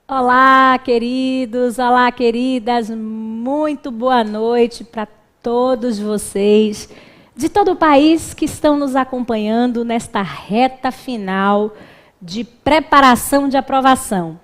Olá, queridos, olá, queridas, muito boa noite para todos vocês de todo o país que estão nos acompanhando nesta reta final de preparação de aprovação.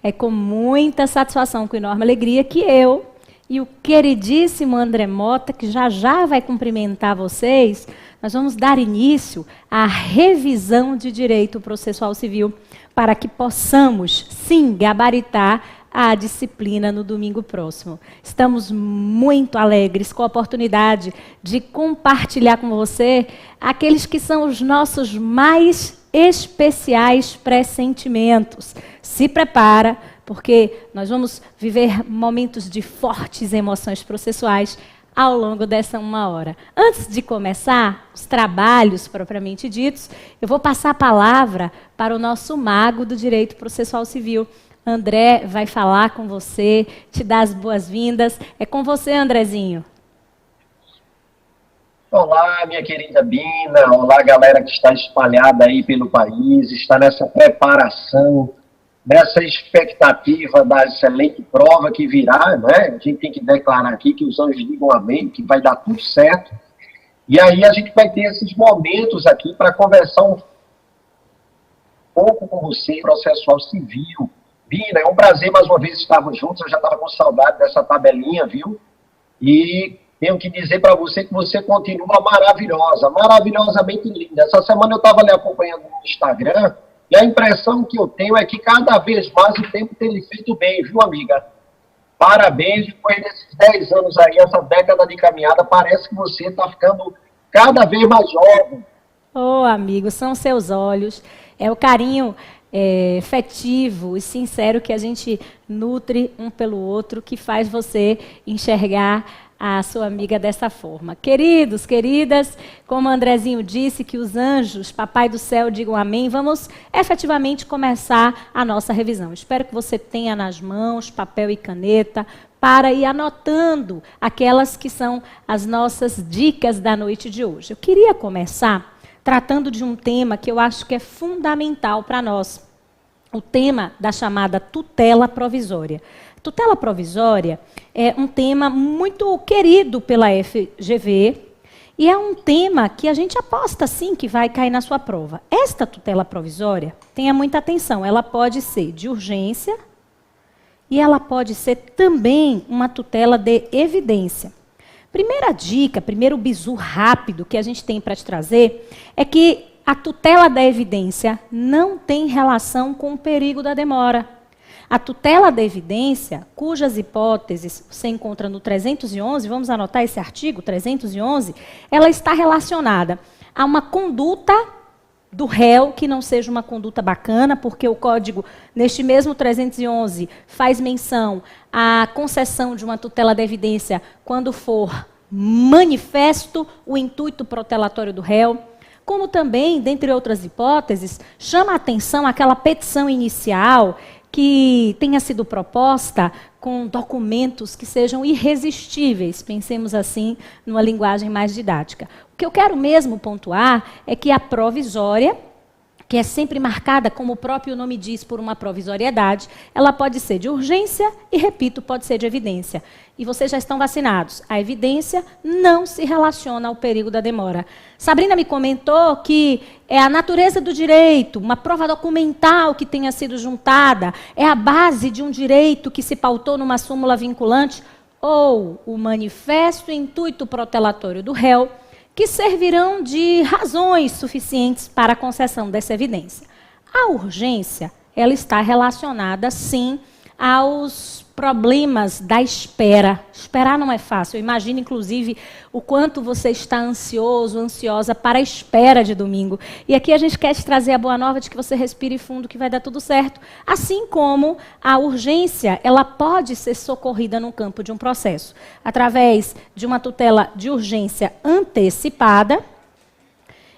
É com muita satisfação, com enorme alegria que eu e o queridíssimo André Mota, que já já vai cumprimentar vocês, nós vamos dar início à revisão de direito processual civil para que possamos, sim, gabaritar a disciplina no domingo próximo. Estamos muito alegres com a oportunidade de compartilhar com você aqueles que são os nossos mais especiais pressentimentos. Se prepara, porque nós vamos viver momentos de fortes emoções processuais ao longo dessa 1 hora. Antes de começar os trabalhos propriamente ditos, eu vou passar a palavra para o nosso mago do direito processual civil. André vai falar com você, te dar as boas-vindas. É com você, Andrezinho. Olá, minha querida Bina. Olá, galera que está espalhada aí pelo país, está nessa preparação, nessa expectativa da excelente prova que virá, né? A gente tem que declarar aqui que os anjos digam amém, que vai dar tudo certo. E aí a gente vai ter esses momentos aqui para conversar um pouco com você, processual civil. Bina, é um prazer mais uma vez estarmos juntos, eu já estava com saudade dessa tabelinha, viu? E tenho que dizer para você que você continua maravilhosa, maravilhosamente linda. Essa semana eu estava lhe acompanhando no Instagram, e a impressão que eu tenho é que cada vez mais o tempo tem lhe feito bem, viu, amiga? Parabéns, depois desses 10 anos aí, essa década de caminhada, parece que você está ficando cada vez mais jovem. Oh, amigo, são seus olhos, é o carinho afetivo e sincero que a gente nutre um pelo outro, que faz você enxergar a sua amiga dessa forma. Queridos, queridas, como o Andrezinho disse, que os anjos, papai do céu, digam amém, vamos efetivamente começar a nossa revisão. Espero que você tenha nas mãos papel e caneta para ir anotando aquelas que são as nossas dicas da noite de hoje. Eu queria começar tratando de um tema que eu acho que é fundamental para nós, o tema da chamada tutela provisória. Tutela provisória é um tema muito querido pela FGV e é um tema que a gente aposta sim que vai cair na sua prova. Esta tutela provisória, tenha muita atenção, ela pode ser de urgência e ela pode ser também uma tutela de evidência. Primeira dica, primeiro bizu rápido que a gente tem para te trazer é que a tutela da evidência não tem relação com o perigo da demora. A tutela da evidência, cujas hipóteses você encontra no 311, vamos anotar esse artigo, 311, ela está relacionada a uma conduta do réu que não seja uma conduta bacana, porque o código, neste mesmo 311, faz menção à concessão de uma tutela da evidência quando for manifesto o intuito protelatório do réu, como também, dentre outras hipóteses, chama a atenção aquela petição inicial que tenha sido proposta com documentos que sejam irresistíveis, pensemos assim, numa linguagem mais didática. O que eu quero mesmo pontuar é que a provisória, que é sempre marcada, como o próprio nome diz, por uma provisoriedade, ela pode ser de urgência e, repito, pode ser de evidência. E vocês já estão vacinados. A evidência não se relaciona ao perigo da demora. Sabrina me comentou que é a natureza do direito, uma prova documental que tenha sido juntada, é a base de um direito que se pautou numa súmula vinculante, ou o manifesto intuito protelatório do réu, que servirão de razões suficientes para a concessão dessa evidência. A urgência, ela está relacionada, sim, aos problemas da espera. Esperar não é fácil. Eu imagino, inclusive, o quanto você está ansioso, ansiosa para a espera de domingo. E aqui a gente quer te trazer a boa nova de que você respire fundo, que vai dar tudo certo. Assim como a urgência, ela pode ser socorrida no campo de um processo, através de uma tutela de urgência antecipada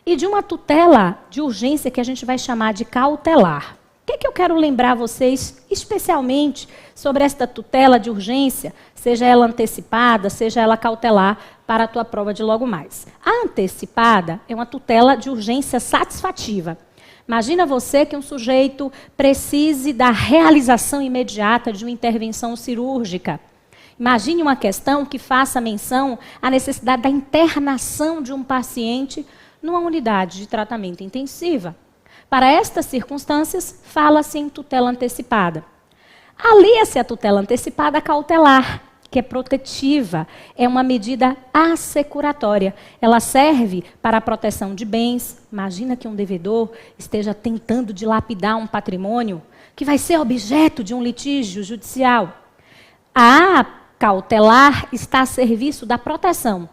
e de uma tutela de urgência que a gente vai chamar de cautelar. O que eu quero lembrar vocês, especialmente, sobre esta tutela de urgência, seja ela antecipada, seja ela cautelar, para a tua prova de logo mais. A antecipada é uma tutela de urgência satisfativa. Imagina você que um sujeito precise da realização imediata de uma intervenção cirúrgica. Imagine uma questão que faça menção à necessidade da internação de um paciente numa unidade de tratamento intensiva. Para estas circunstâncias, fala-se em tutela antecipada. Alia-se a tutela antecipada cautelar, que é protetiva, é uma medida assecuratória. Ela serve para a proteção de bens. Imagina que um devedor esteja tentando dilapidar um patrimônio que vai ser objeto de um litígio judicial. A cautelar está a serviço da proteção.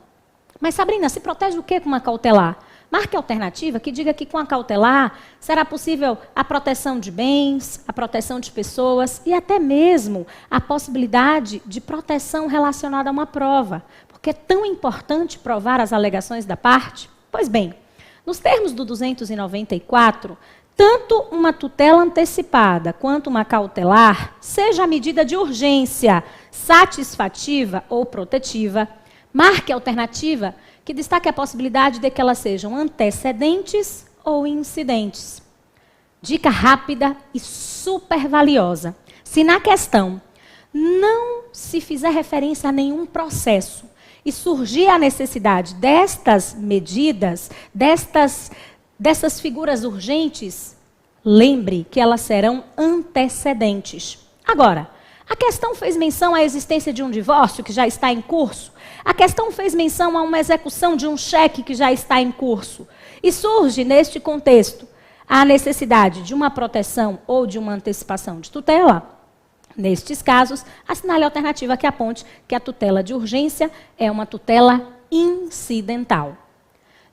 Mas, Sabrina, se protege o que com uma cautelar? Marque a alternativa que diga que com a cautelar será possível a proteção de bens, a proteção de pessoas e até mesmo a possibilidade de proteção relacionada a uma prova. Porque é tão importante provar as alegações da parte? Pois bem, nos termos do 294, tanto uma tutela antecipada quanto uma cautelar, seja a medida de urgência, satisfativa ou protetiva, marque a alternativa que destaque a possibilidade de que elas sejam antecedentes ou incidentes. Dica rápida e super valiosa. Se na questão não se fizer referência a nenhum processo e surgir a necessidade destas medidas, dessas figuras urgentes, lembre que elas serão antecedentes. Agora, a questão fez menção à existência de um divórcio que já está em curso. A questão fez menção a uma execução de um cheque que já está em curso. E surge, neste contexto, a necessidade de uma proteção ou de uma antecipação de tutela. Nestes casos, assinale a alternativa que aponte que a tutela de urgência é uma tutela incidental.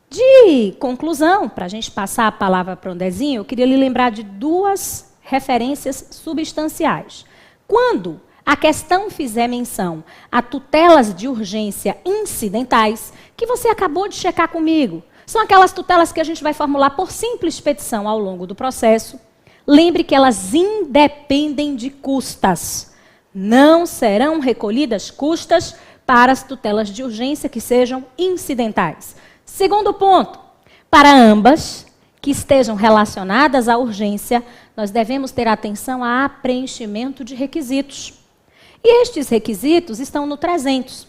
De conclusão, para a gente passar a palavra para o Andrezinho, eu queria lhe lembrar de duas referências substanciais. Quando a questão fizer menção a tutelas de urgência incidentais, que você acabou de checar comigo, são aquelas tutelas que a gente vai formular por simples petição ao longo do processo. Lembre que elas independem de custas. Não serão recolhidas custas para as tutelas de urgência que sejam incidentais. Segundo ponto, para ambas que estejam relacionadas à urgência, nós devemos ter atenção a preenchimento de requisitos. E estes requisitos estão no 300.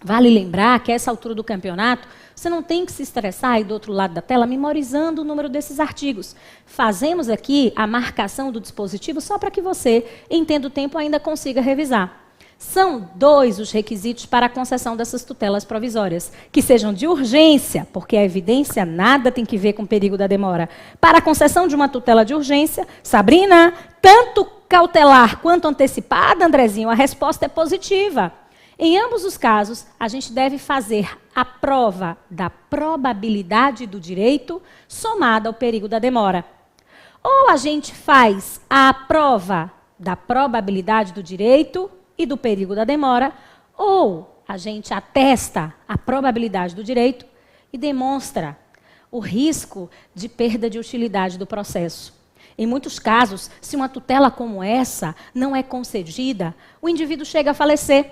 Vale lembrar que a essa altura do campeonato, você não tem que se estressar aí do outro lado da tela memorizando o número desses artigos. Fazemos aqui a marcação do dispositivo só para que você, em tendo tempo, ainda consiga revisar. São 2 os requisitos para a concessão dessas tutelas provisórias, que sejam de urgência, porque a evidência nada tem que ver com o perigo da demora. Para a concessão de uma tutela de urgência, Sabrina, tanto cautelar quanto antecipada, Andrezinho, a resposta é positiva. Em ambos os casos, a gente deve fazer a prova da probabilidade do direito somada ao perigo da demora. Ou a gente faz a prova da probabilidade do direito e do perigo da demora, ou a gente atesta a probabilidade do direito e demonstra o risco de perda de utilidade do processo. Em muitos casos, se uma tutela como essa não é concedida, o indivíduo chega a falecer,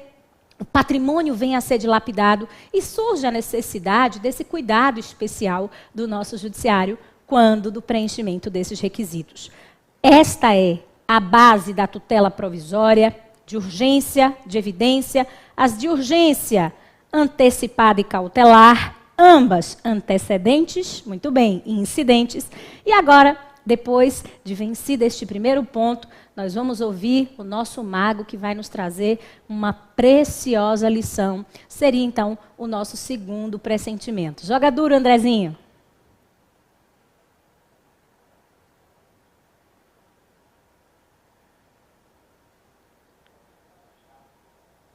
o patrimônio vem a ser dilapidado e surge a necessidade desse cuidado especial do nosso judiciário quando do preenchimento desses requisitos. Esta é a base da tutela provisória, de urgência, de evidência, as de urgência antecipada e cautelar, ambas antecedentes, muito bem, e incidentes. E agora, depois de vencido este primeiro ponto, nós vamos ouvir o nosso mago que vai nos trazer uma preciosa lição. Seria, então, o nosso segundo pressentimento. Joga duro, Andrezinho.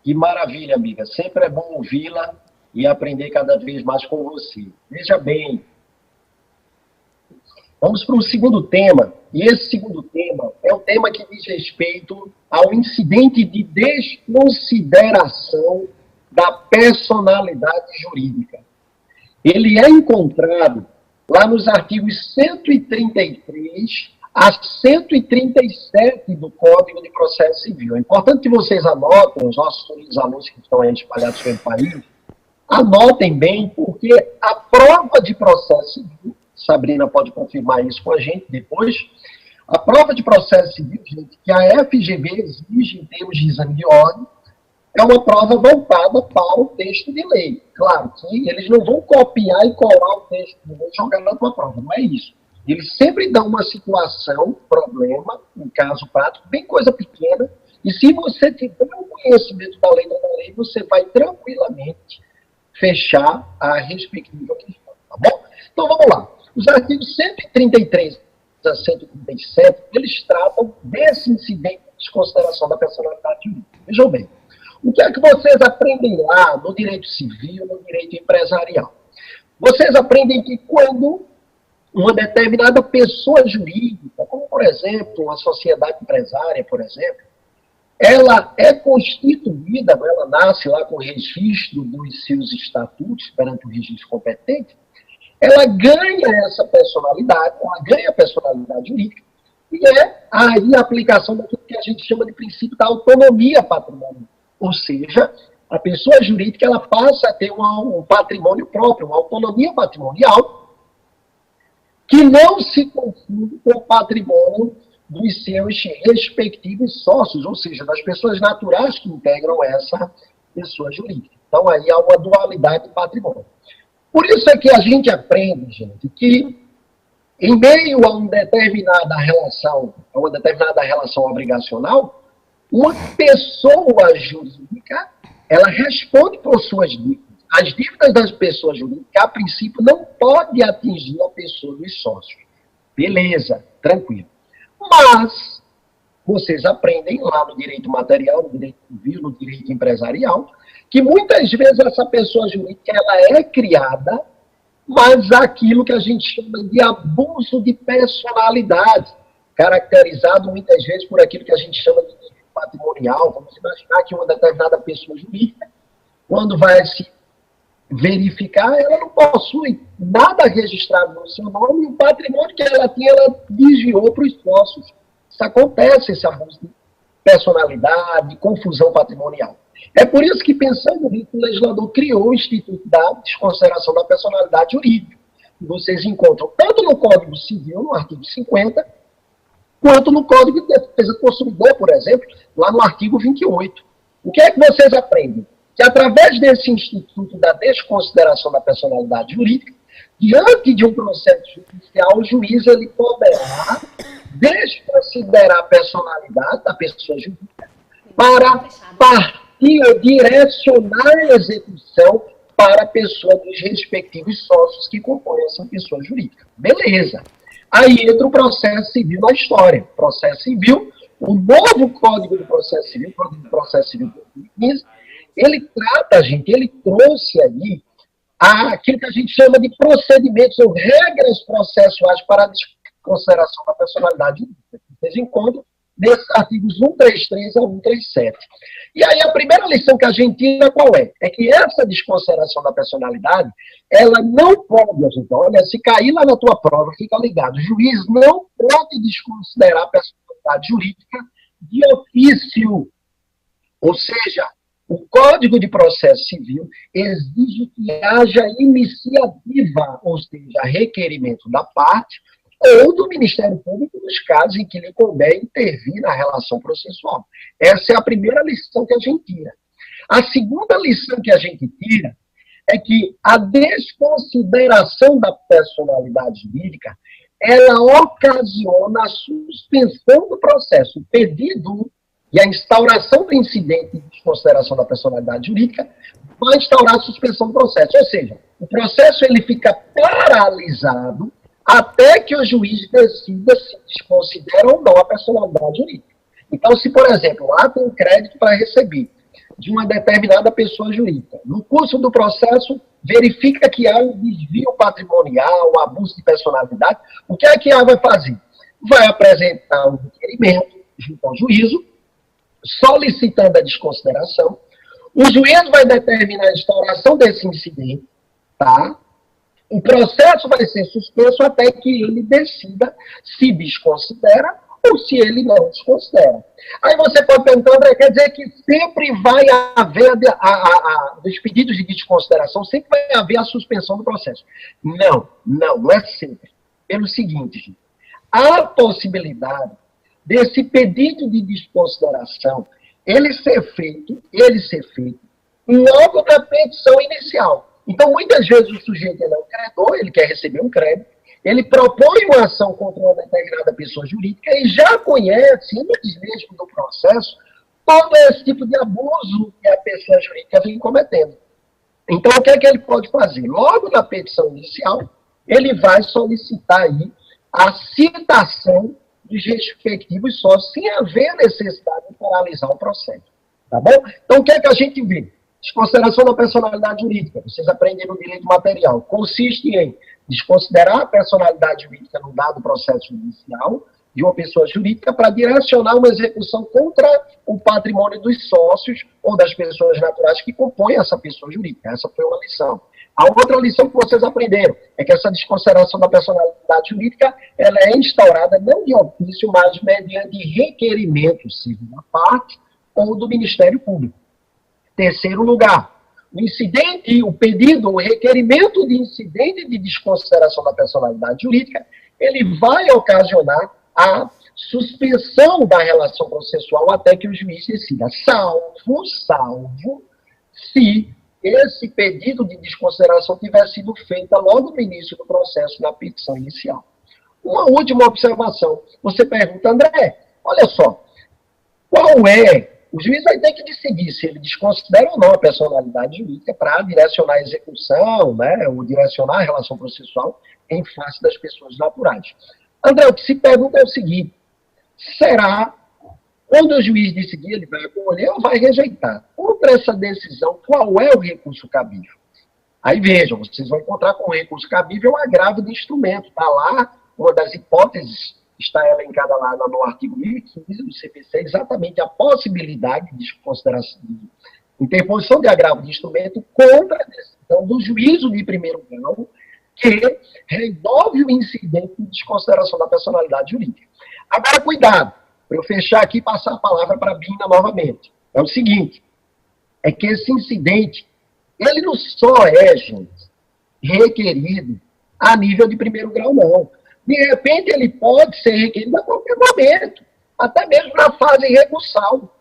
Que maravilha, amiga. Sempre é bom ouvi-la e aprender cada vez mais com você. Veja bem, vamos para o segundo tema. E esse segundo tema é um tema que diz respeito ao incidente de desconsideração da personalidade jurídica. Ele é encontrado lá nos artigos 133 a 137 do Código de Processo Civil. É importante que vocês anotem, os nossos alunos que estão aí espalhados pelo país, anotem bem, porque a prova de processo civil Sabrina pode confirmar isso com a gente depois. A prova de processo civil, gente, que a FGV exige em termos de exame de ordem, é uma prova voltada para o texto de lei. Claro que eles não vão copiar e colar o texto de lei e jogar na tua prova, não é isso. Eles sempre dão uma situação, problema, um caso prático, bem coisa pequena, e se você tiver um conhecimento da lei, você vai tranquilamente fechar a respectiva questão, tá bom? Então vamos lá. Os artigos 133 a 137, eles tratam desse incidente de desconsideração da personalidade jurídica. Vejam bem, o que é que vocês aprendem lá no direito civil, no direito empresarial? Vocês aprendem que quando uma determinada pessoa jurídica, como por exemplo, uma sociedade empresária, por exemplo, ela é constituída, ela nasce lá com o registro dos seus estatutos perante o registro competente, ela ganha essa personalidade, ela ganha a personalidade jurídica, e é aí a aplicação daquilo que a gente chama de princípio da autonomia patrimonial. Ou seja, a pessoa jurídica ela passa a ter um patrimônio próprio, uma autonomia patrimonial, que não se confunde com o patrimônio dos seus respectivos sócios, ou seja, das pessoas naturais que integram essa pessoa jurídica. Então, aí há uma dualidade de patrimônio. Por isso é que a gente aprende, gente, que em meio a uma determinada relação obrigacional, uma pessoa jurídica, ela responde por suas dívidas. As dívidas das pessoas jurídicas, a princípio, não pode atingir a pessoa dos sócios. Beleza, tranquilo. Mas vocês aprendem lá no direito material, no direito civil, no direito empresarial, que muitas vezes essa pessoa jurídica ela é criada, mas aquilo que a gente chama de abuso de personalidade, caracterizado muitas vezes por aquilo que a gente chama de direito patrimonial. Vamos imaginar que uma determinada pessoa jurídica, quando vai se verificar, ela não possui nada registrado no seu nome, e o patrimônio que ela tinha, ela desviou para os sócios. Isso acontece, esse abuso de personalidade, de confusão patrimonial. É por isso que, pensando nisso, o legislador criou o Instituto da Desconsideração da Personalidade Jurídica, que vocês encontram tanto no Código Civil, no artigo 50, quanto no Código de Defesa do Consumidor, por exemplo, lá no artigo 28. O que é que vocês aprendem? Que através desse Instituto da Desconsideração da Personalidade Jurídica, diante de um processo judicial, o juiz ele poderá desconsiderar a personalidade da pessoa jurídica para partir ou direcionar a execução para a pessoa dos respectivos sócios que compõem essa pessoa jurídica. Beleza. Aí entra o processo civil na história. Processo civil, o novo Código do Processo Civil, Código do Processo Civil de 2015, ele trata, gente, ele trouxe aí aquilo que a gente chama de procedimentos ou regras processuais para a desconsideração da personalidade jurídica. Vocês encontram nesses artigos 133 a 137. E aí a primeira lição que a gente tira qual é? É que essa desconsideração da personalidade, ela não pode, gente, olha, se cair lá na tua prova, fica ligado, o juiz não pode desconsiderar a personalidade jurídica de ofício. Ou seja, o Código de Processo Civil exige que haja iniciativa, ou seja, requerimento da parte, ou do Ministério Público nos casos em que lhe couber intervir na relação processual. Essa é a primeira lição que a gente tira. A segunda lição que a gente tira é que a desconsideração da personalidade jurídica, ela ocasiona a suspensão do processo. O pedido e a instauração do incidente de desconsideração da personalidade jurídica vai instaurar a suspensão do processo. Ou seja, o processo ele fica paralisado até que o juiz decida se desconsidera ou não a personalidade jurídica. Então, se, por exemplo, lá tem um crédito para receber de uma determinada pessoa jurídica, no curso do processo, verifica que há um desvio patrimonial, um abuso de personalidade, o que é que ela vai fazer? Vai apresentar um requerimento junto ao juízo, solicitando a desconsideração. O juiz vai determinar a instauração desse incidente, tá? O processo vai ser suspenso até que ele decida se desconsidera ou se ele não desconsidera. Aí você pode perguntar, André, quer dizer que sempre vai haver, dos pedidos de desconsideração, sempre vai haver a suspensão do processo. Não é sempre. Pelo seguinte, gente, há possibilidade desse pedido de desconsideração ele ser feito logo na petição inicial. Então, muitas vezes o sujeito ele é um credor, ele quer receber um crédito, ele propõe uma ação contra uma determinada pessoa jurídica e já conhece, antes mesmo do processo, todo esse tipo de abuso que a pessoa jurídica vem cometendo. Então, o que é que ele pode fazer? Logo na petição inicial, ele vai solicitar aí a citação dos respectivos sócios, sem haver necessidade de paralisar o processo. Tá bom? Então, o que é que a gente vê? Desconsideração da personalidade jurídica. Vocês aprendem no direito material. Consiste em desconsiderar a personalidade jurídica no dado processo judicial de uma pessoa jurídica para direcionar uma execução contra o patrimônio dos sócios ou das pessoas naturais que compõem essa pessoa jurídica. Essa foi uma lição. A outra lição que vocês aprenderam é que essa desconsideração da personalidade jurídica ela é instaurada não de ofício, mas mediante requerimento civil da parte ou do Ministério Público. Terceiro lugar, o pedido, o requerimento de incidente de desconsideração da personalidade jurídica, ele vai ocasionar a suspensão da relação processual até que o juiz decida, salvo se esse pedido de desconsideração tiver sido feito logo no início do processo, na petição inicial. Uma última observação. Você pergunta, André, olha só, qual é? O juiz vai ter que decidir se ele desconsidera ou não a personalidade jurídica para direcionar a execução, né, ou direcionar a relação processual em face das pessoas naturais. André, o que se pergunta é o seguinte, será, quando o juiz decidir, ele vai acolher ou vai rejeitar? Contra essa decisão, qual é o recurso cabível? Aí vejam, vocês vão encontrar com o recurso cabível o agravo de instrumento. Está lá, uma das hipóteses, está elencada lá no artigo 1015 do CPC, exatamente a possibilidade de consideração, de interposição de agravo de instrumento contra a decisão do juízo de primeiro grau, que resolve o incidente de desconsideração da personalidade jurídica. Agora, cuidado, para eu fechar aqui e passar a palavra para a Bina novamente. É o seguinte, é que esse incidente, ele não só é, gente, requerido a nível de primeiro grau, não. De repente, ele pode ser requerido a qualquer momento, até mesmo na fase recursal.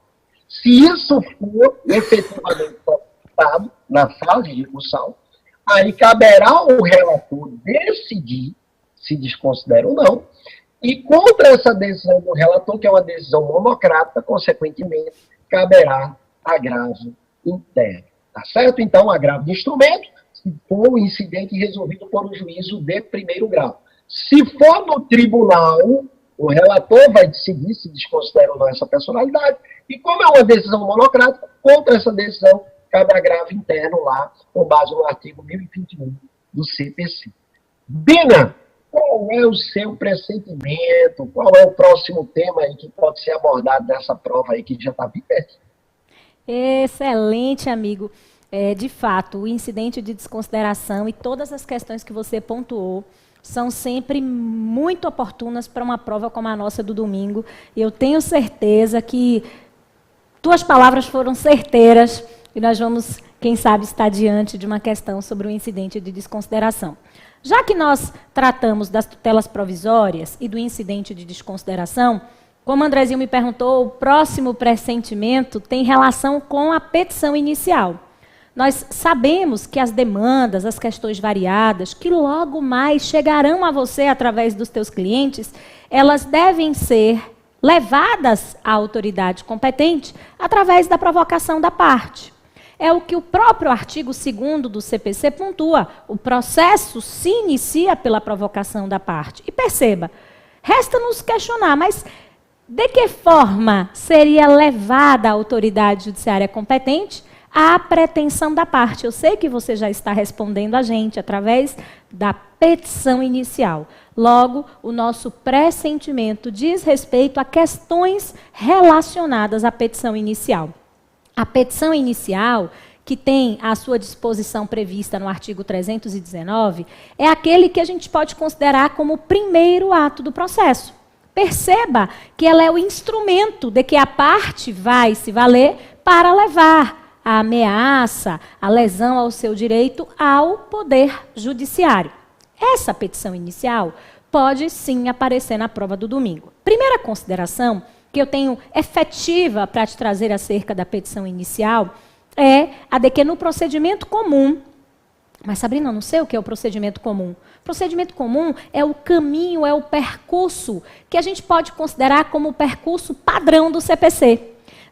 Se isso for efetivamente solicitado na fase recursal, aí caberá ao relator decidir se desconsidera ou não, e contra essa decisão do relator, que é uma decisão monocrática, consequentemente, caberá agravo interno. Tá certo? Então, agravo de instrumento, se for um incidente resolvido por um juízo de primeiro grau. Se for no tribunal, o relator vai decidir se desconsidera ou não essa personalidade, e como é uma decisão monocrática, contra essa decisão, cabe agravo interno lá, com base no artigo 1021 do CPC. Bina, qual é o seu pressentimento? Qual é o próximo tema aí que pode ser abordado nessa prova aí que já está bem perto? Excelente, amigo. De fato, o incidente de desconsideração e todas as questões que você pontuou são sempre muito oportunas para uma prova como a nossa do domingo. E eu tenho certeza que tuas palavras foram certeiras e nós vamos, quem sabe, estar diante de uma questão sobre o incidente de desconsideração. Já que nós tratamos das tutelas provisórias e do incidente de desconsideração, como o Andrezinho me perguntou, o próximo pressentimento tem relação com a petição inicial. Nós sabemos que as demandas, as questões variadas, que logo mais chegarão a você através dos teus clientes, elas devem ser levadas à autoridade competente através da provocação da parte. É o que o próprio artigo 2º do CPC pontua. O processo se inicia pela provocação da parte. E perceba, resta-nos questionar, mas de que forma seria levada à autoridade judiciária competente a pretensão da parte? Eu sei que você já está respondendo a gente através da petição inicial. Logo, o nosso pressentimento diz respeito a questões relacionadas à petição inicial. A petição inicial, que tem a sua disposição prevista no artigo 319, é aquele que a gente pode considerar como o primeiro ato do processo. perceba que ela é o instrumento de que a parte vai se valer para levar a ameaça, a lesão ao seu direito ao poder judiciário. Essa petição inicial pode sim aparecer na prova do domingo. Primeira consideração que eu tenho efetiva para te trazer acerca da petição inicial é a de que no procedimento comum, mas Sabrina, eu não sei o que é o procedimento comum. O procedimento comum é o caminho, é o percurso que a gente pode considerar como o percurso padrão do CPC.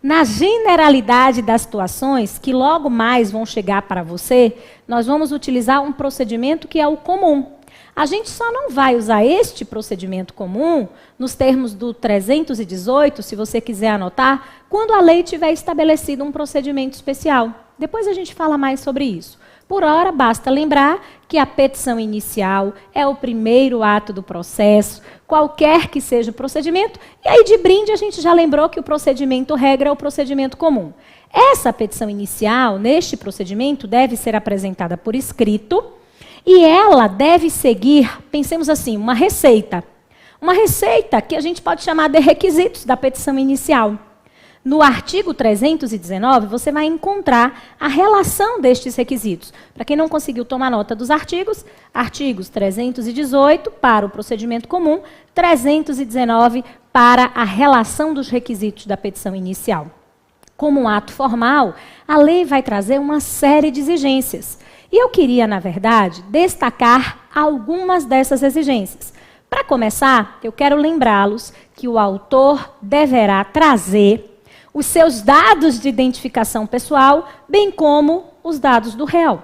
Na generalidade das situações que logo mais vão chegar para você, nós vamos utilizar um procedimento que é o comum. A gente só não vai usar este procedimento comum, nos termos do 318, se você quiser anotar, quando a lei tiver estabelecido um procedimento especial. Depois a gente fala mais sobre isso. Por ora, basta lembrar que a petição inicial é o primeiro ato do processo, qualquer que seja o procedimento, e aí de brinde a gente já lembrou que o procedimento regra é o procedimento comum. Essa petição inicial, neste procedimento, deve ser apresentada por escrito, e ela deve seguir, pensemos assim, uma receita. Uma receita que a gente pode chamar de requisitos da petição inicial. No artigo 319, você vai encontrar a relação destes requisitos. Para quem não conseguiu tomar nota dos artigos 318 para o procedimento comum, 319 para a relação dos requisitos da petição inicial. Como um ato formal, a lei vai trazer uma série de exigências. E eu queria, na verdade, destacar algumas dessas exigências. Para começar, eu quero lembrá-los que o autor deverá trazer os seus dados de identificação pessoal, bem como os dados do réu.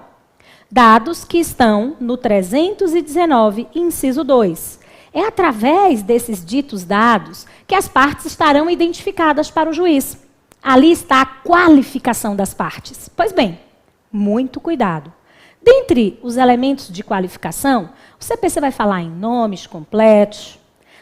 Dados que estão no 319, inciso 2. É através desses ditos dados que as partes estarão identificadas para o juiz. Ali está a qualificação das partes. Pois bem, muito cuidado. Dentre os elementos de qualificação, o CPC vai falar em nomes completos,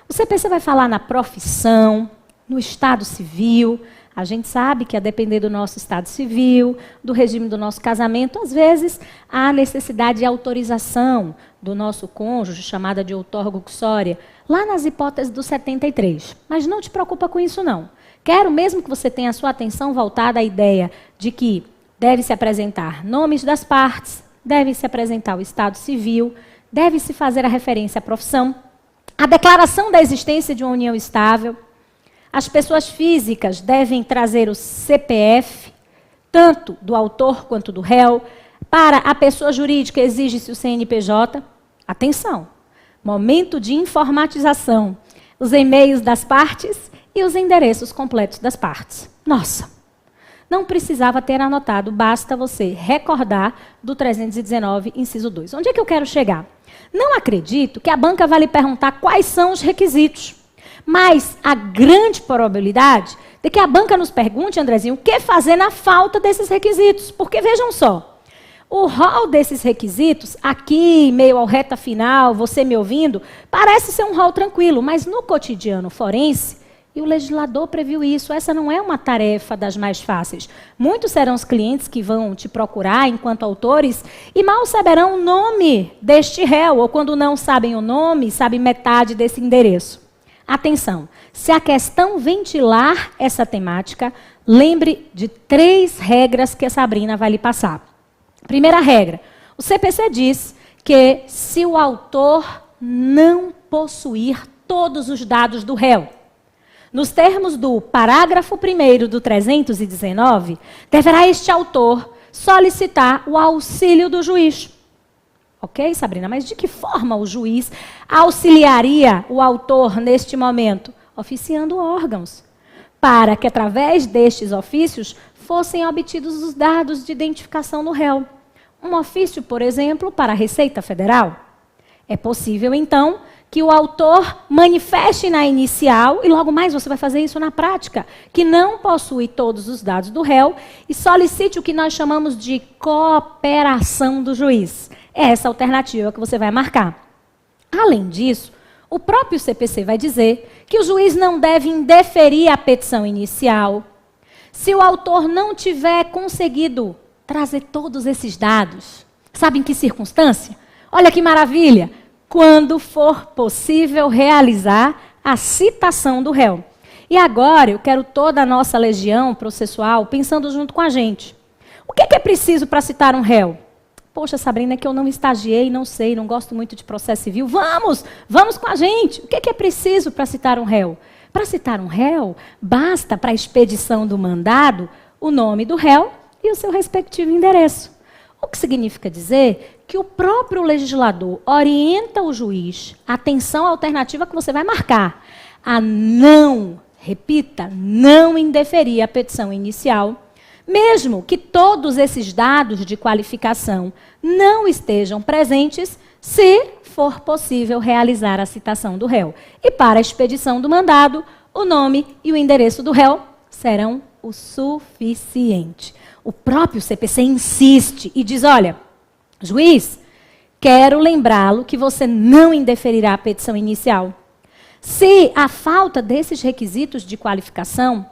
o CPC vai falar na profissão, no estado civil. A gente sabe que, a depender do nosso estado civil, do regime do nosso casamento, às vezes há necessidade de autorização do nosso cônjuge, chamada de outorga uxória, lá nas hipóteses do 73. Mas não te preocupa com isso, não. Quero mesmo que você tenha a sua atenção voltada à ideia de que deve-se apresentar nomes das partes, deve-se apresentar o estado civil, deve-se fazer a referência à profissão, a declaração da existência de uma união estável. As pessoas físicas devem trazer o CPF, tanto do autor quanto do réu. Para a pessoa jurídica, exige-se o CNPJ. Atenção! Momento de informatização. Os e-mails das partes e os endereços completos das partes. Nossa! Não precisava ter anotado, basta você recordar do 319, inciso 2. Onde é que eu quero chegar? Não acredito que a banca vai lhe perguntar quais são os requisitos. Mas a grande probabilidade de que a banca nos pergunte, Andrezinho, o que fazer na falta desses requisitos. Porque vejam só, o rol desses requisitos, aqui, meio ao reta final, você me ouvindo, parece ser um rol tranquilo, mas no cotidiano forense, e o legislador previu isso, essa não é uma tarefa das mais fáceis. Muitos serão os clientes que vão te procurar enquanto autores e mal saberão o nome deste réu, ou quando não sabem o nome, sabem metade desse endereço. Atenção, se a questão ventilar essa temática, lembre de 3 regras que a Sabrina vai lhe passar. Primeira regra, o CPC diz que se o autor não possuir todos os dados do réu, nos termos do parágrafo 1º do 319, deverá este autor solicitar o auxílio do juiz. Ok, Sabrina? Mas de que forma o juiz auxiliaria o autor neste momento? Oficiando órgãos, para que através destes ofícios fossem obtidos os dados de identificação do réu. Um ofício, por exemplo, para a Receita Federal. É possível, então, que o autor manifeste na inicial, e logo mais você vai fazer isso na prática, que não possui todos os dados do réu e solicite o que nós chamamos de cooperação do juiz. É essa alternativa que você vai marcar. Além disso, o próprio CPC vai dizer que o juiz não deve indeferir a petição inicial se o autor não tiver conseguido trazer todos esses dados. Sabe em que circunstância? Olha que maravilha! Quando for possível realizar a citação do réu. E agora eu quero toda a nossa legião processual pensando junto com a gente. O que é preciso para citar um réu? Poxa, Sabrina, é que eu não estagiei, não sei, não gosto muito de processo civil. Vamos com a gente. O que é preciso para citar um réu? Para citar um réu, basta para a expedição do mandado o nome do réu e o seu respectivo endereço. O que significa dizer que o próprio legislador orienta o juiz, atenção à alternativa que você vai marcar, a não, repita, não indeferir a petição inicial, mesmo que todos esses dados de qualificação não estejam presentes, se for possível realizar a citação do réu. E para a expedição do mandado, o nome e o endereço do réu serão o suficiente. O próprio CPC insiste e diz, olha, juiz, quero lembrá-lo que você não indeferirá a petição inicial. Se a falta desses requisitos de qualificação,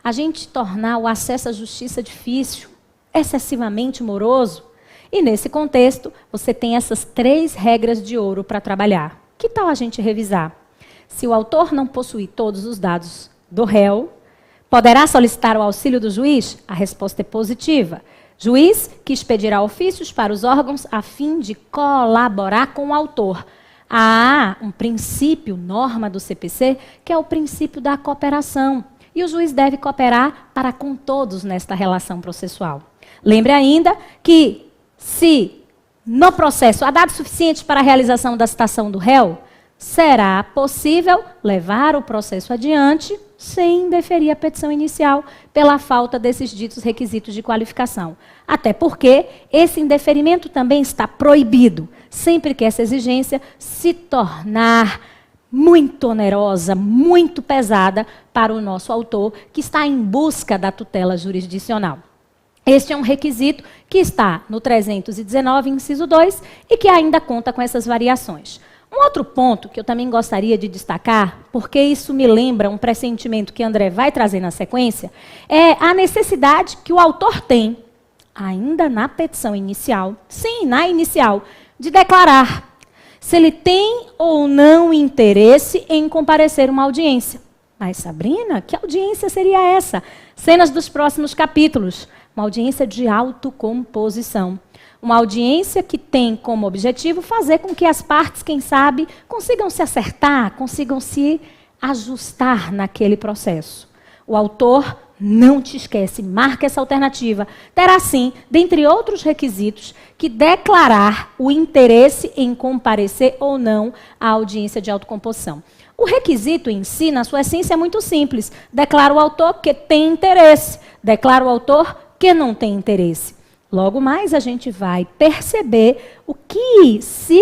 a gente tornar o acesso à justiça difícil, excessivamente moroso, e nesse contexto, você tem essas 3 regras de ouro para trabalhar. Que tal a gente revisar? Se o autor não possuir todos os dados do réu, poderá solicitar o auxílio do juiz? A resposta é positiva. Juiz que expedirá ofícios para os órgãos a fim de colaborar com o autor. Há um princípio, norma do CPC, que é o princípio da cooperação. E o juiz deve cooperar para com todos nesta relação processual. Lembre ainda que, se no processo há dados suficientes para a realização da citação do réu, será possível levar o processo adiante sem indeferir a petição inicial pela falta desses ditos requisitos de qualificação. Até porque esse indeferimento também está proibido, sempre que essa exigência se tornar muito onerosa, muito pesada para o nosso autor, que está em busca da tutela jurisdicional. Este é um requisito que está no 319, inciso 2, e que ainda conta com essas variações. Um outro ponto que eu também gostaria de destacar, porque isso me lembra um pressentimento que André vai trazer na sequência, é a necessidade que o autor tem, ainda na petição inicial, sim, na inicial, de declarar se ele tem ou não interesse em comparecer a uma audiência. Mas, Sabrina, que audiência seria essa? Cenas dos próximos capítulos. Uma audiência de autocomposição. Uma audiência que tem como objetivo fazer com que as partes, quem sabe, consigam se acertar, consigam se ajustar naquele processo. O autor não te esquece, marca essa alternativa. Terá, sim, dentre outros requisitos, que declarar o interesse em comparecer ou não à audiência de autocomposição. O requisito em si, na sua essência, é muito simples. Declara o autor que tem interesse. Declara o autor que não tem interesse. Logo mais a gente vai perceber o que se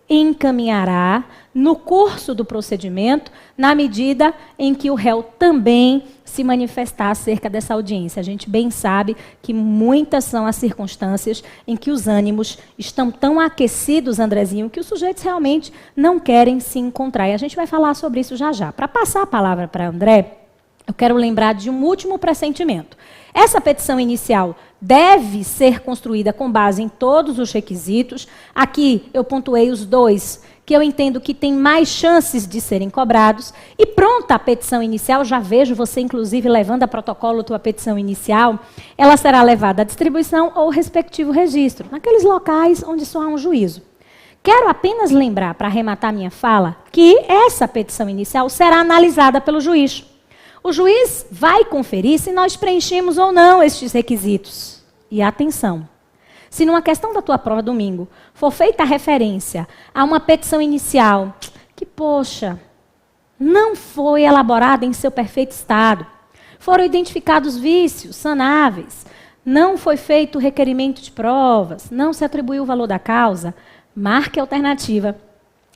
encaminhará no curso do procedimento, na medida em que o réu também se manifestar acerca dessa audiência. A gente bem sabe que muitas são as circunstâncias em que os ânimos estão tão aquecidos, Andrezinho, que os sujeitos realmente não querem se encontrar. E a gente vai falar sobre isso já já. Para passar a palavra para André, eu quero lembrar de um último pressentimento. Essa petição inicial deve ser construída com base em todos os requisitos. Aqui eu pontuei os 2 que eu entendo que tem mais chances de serem cobrados. E pronta a petição inicial, já vejo você inclusive levando a protocolo tua petição inicial, ela será levada à distribuição ou respectivo registro, naqueles locais onde só há um juízo. Quero apenas lembrar, para arrematar minha fala, que essa petição inicial será analisada pelo juiz. O juiz vai conferir se nós preenchemos ou não estes requisitos. E atenção, se numa questão da tua prova domingo for feita a referência a uma petição inicial que, poxa, não foi elaborada em seu perfeito estado, foram identificados vícios sanáveis, não foi feito o requerimento de provas, não se atribuiu o valor da causa, marque a alternativa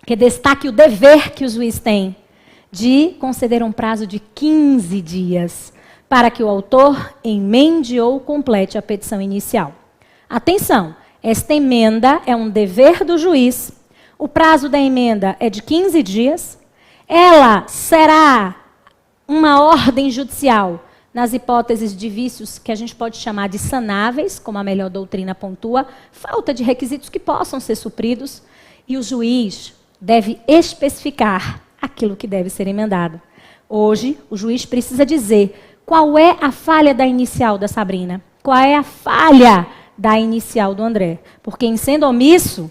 que destaque o dever que o juiz tem de conceder um prazo de 15 dias para que o autor emende ou complete a petição inicial. Atenção, esta emenda é um dever do juiz, o prazo da emenda é de 15 dias, ela será uma ordem judicial nas hipóteses de vícios que a gente pode chamar de sanáveis, como a melhor doutrina pontua, falta de requisitos que possam ser supridos, e o juiz deve especificar aquilo que deve ser emendado. Hoje, o juiz precisa dizer qual é a falha da inicial da Sabrina, qual é a falha da inicial do André. Porque, em sendo omisso,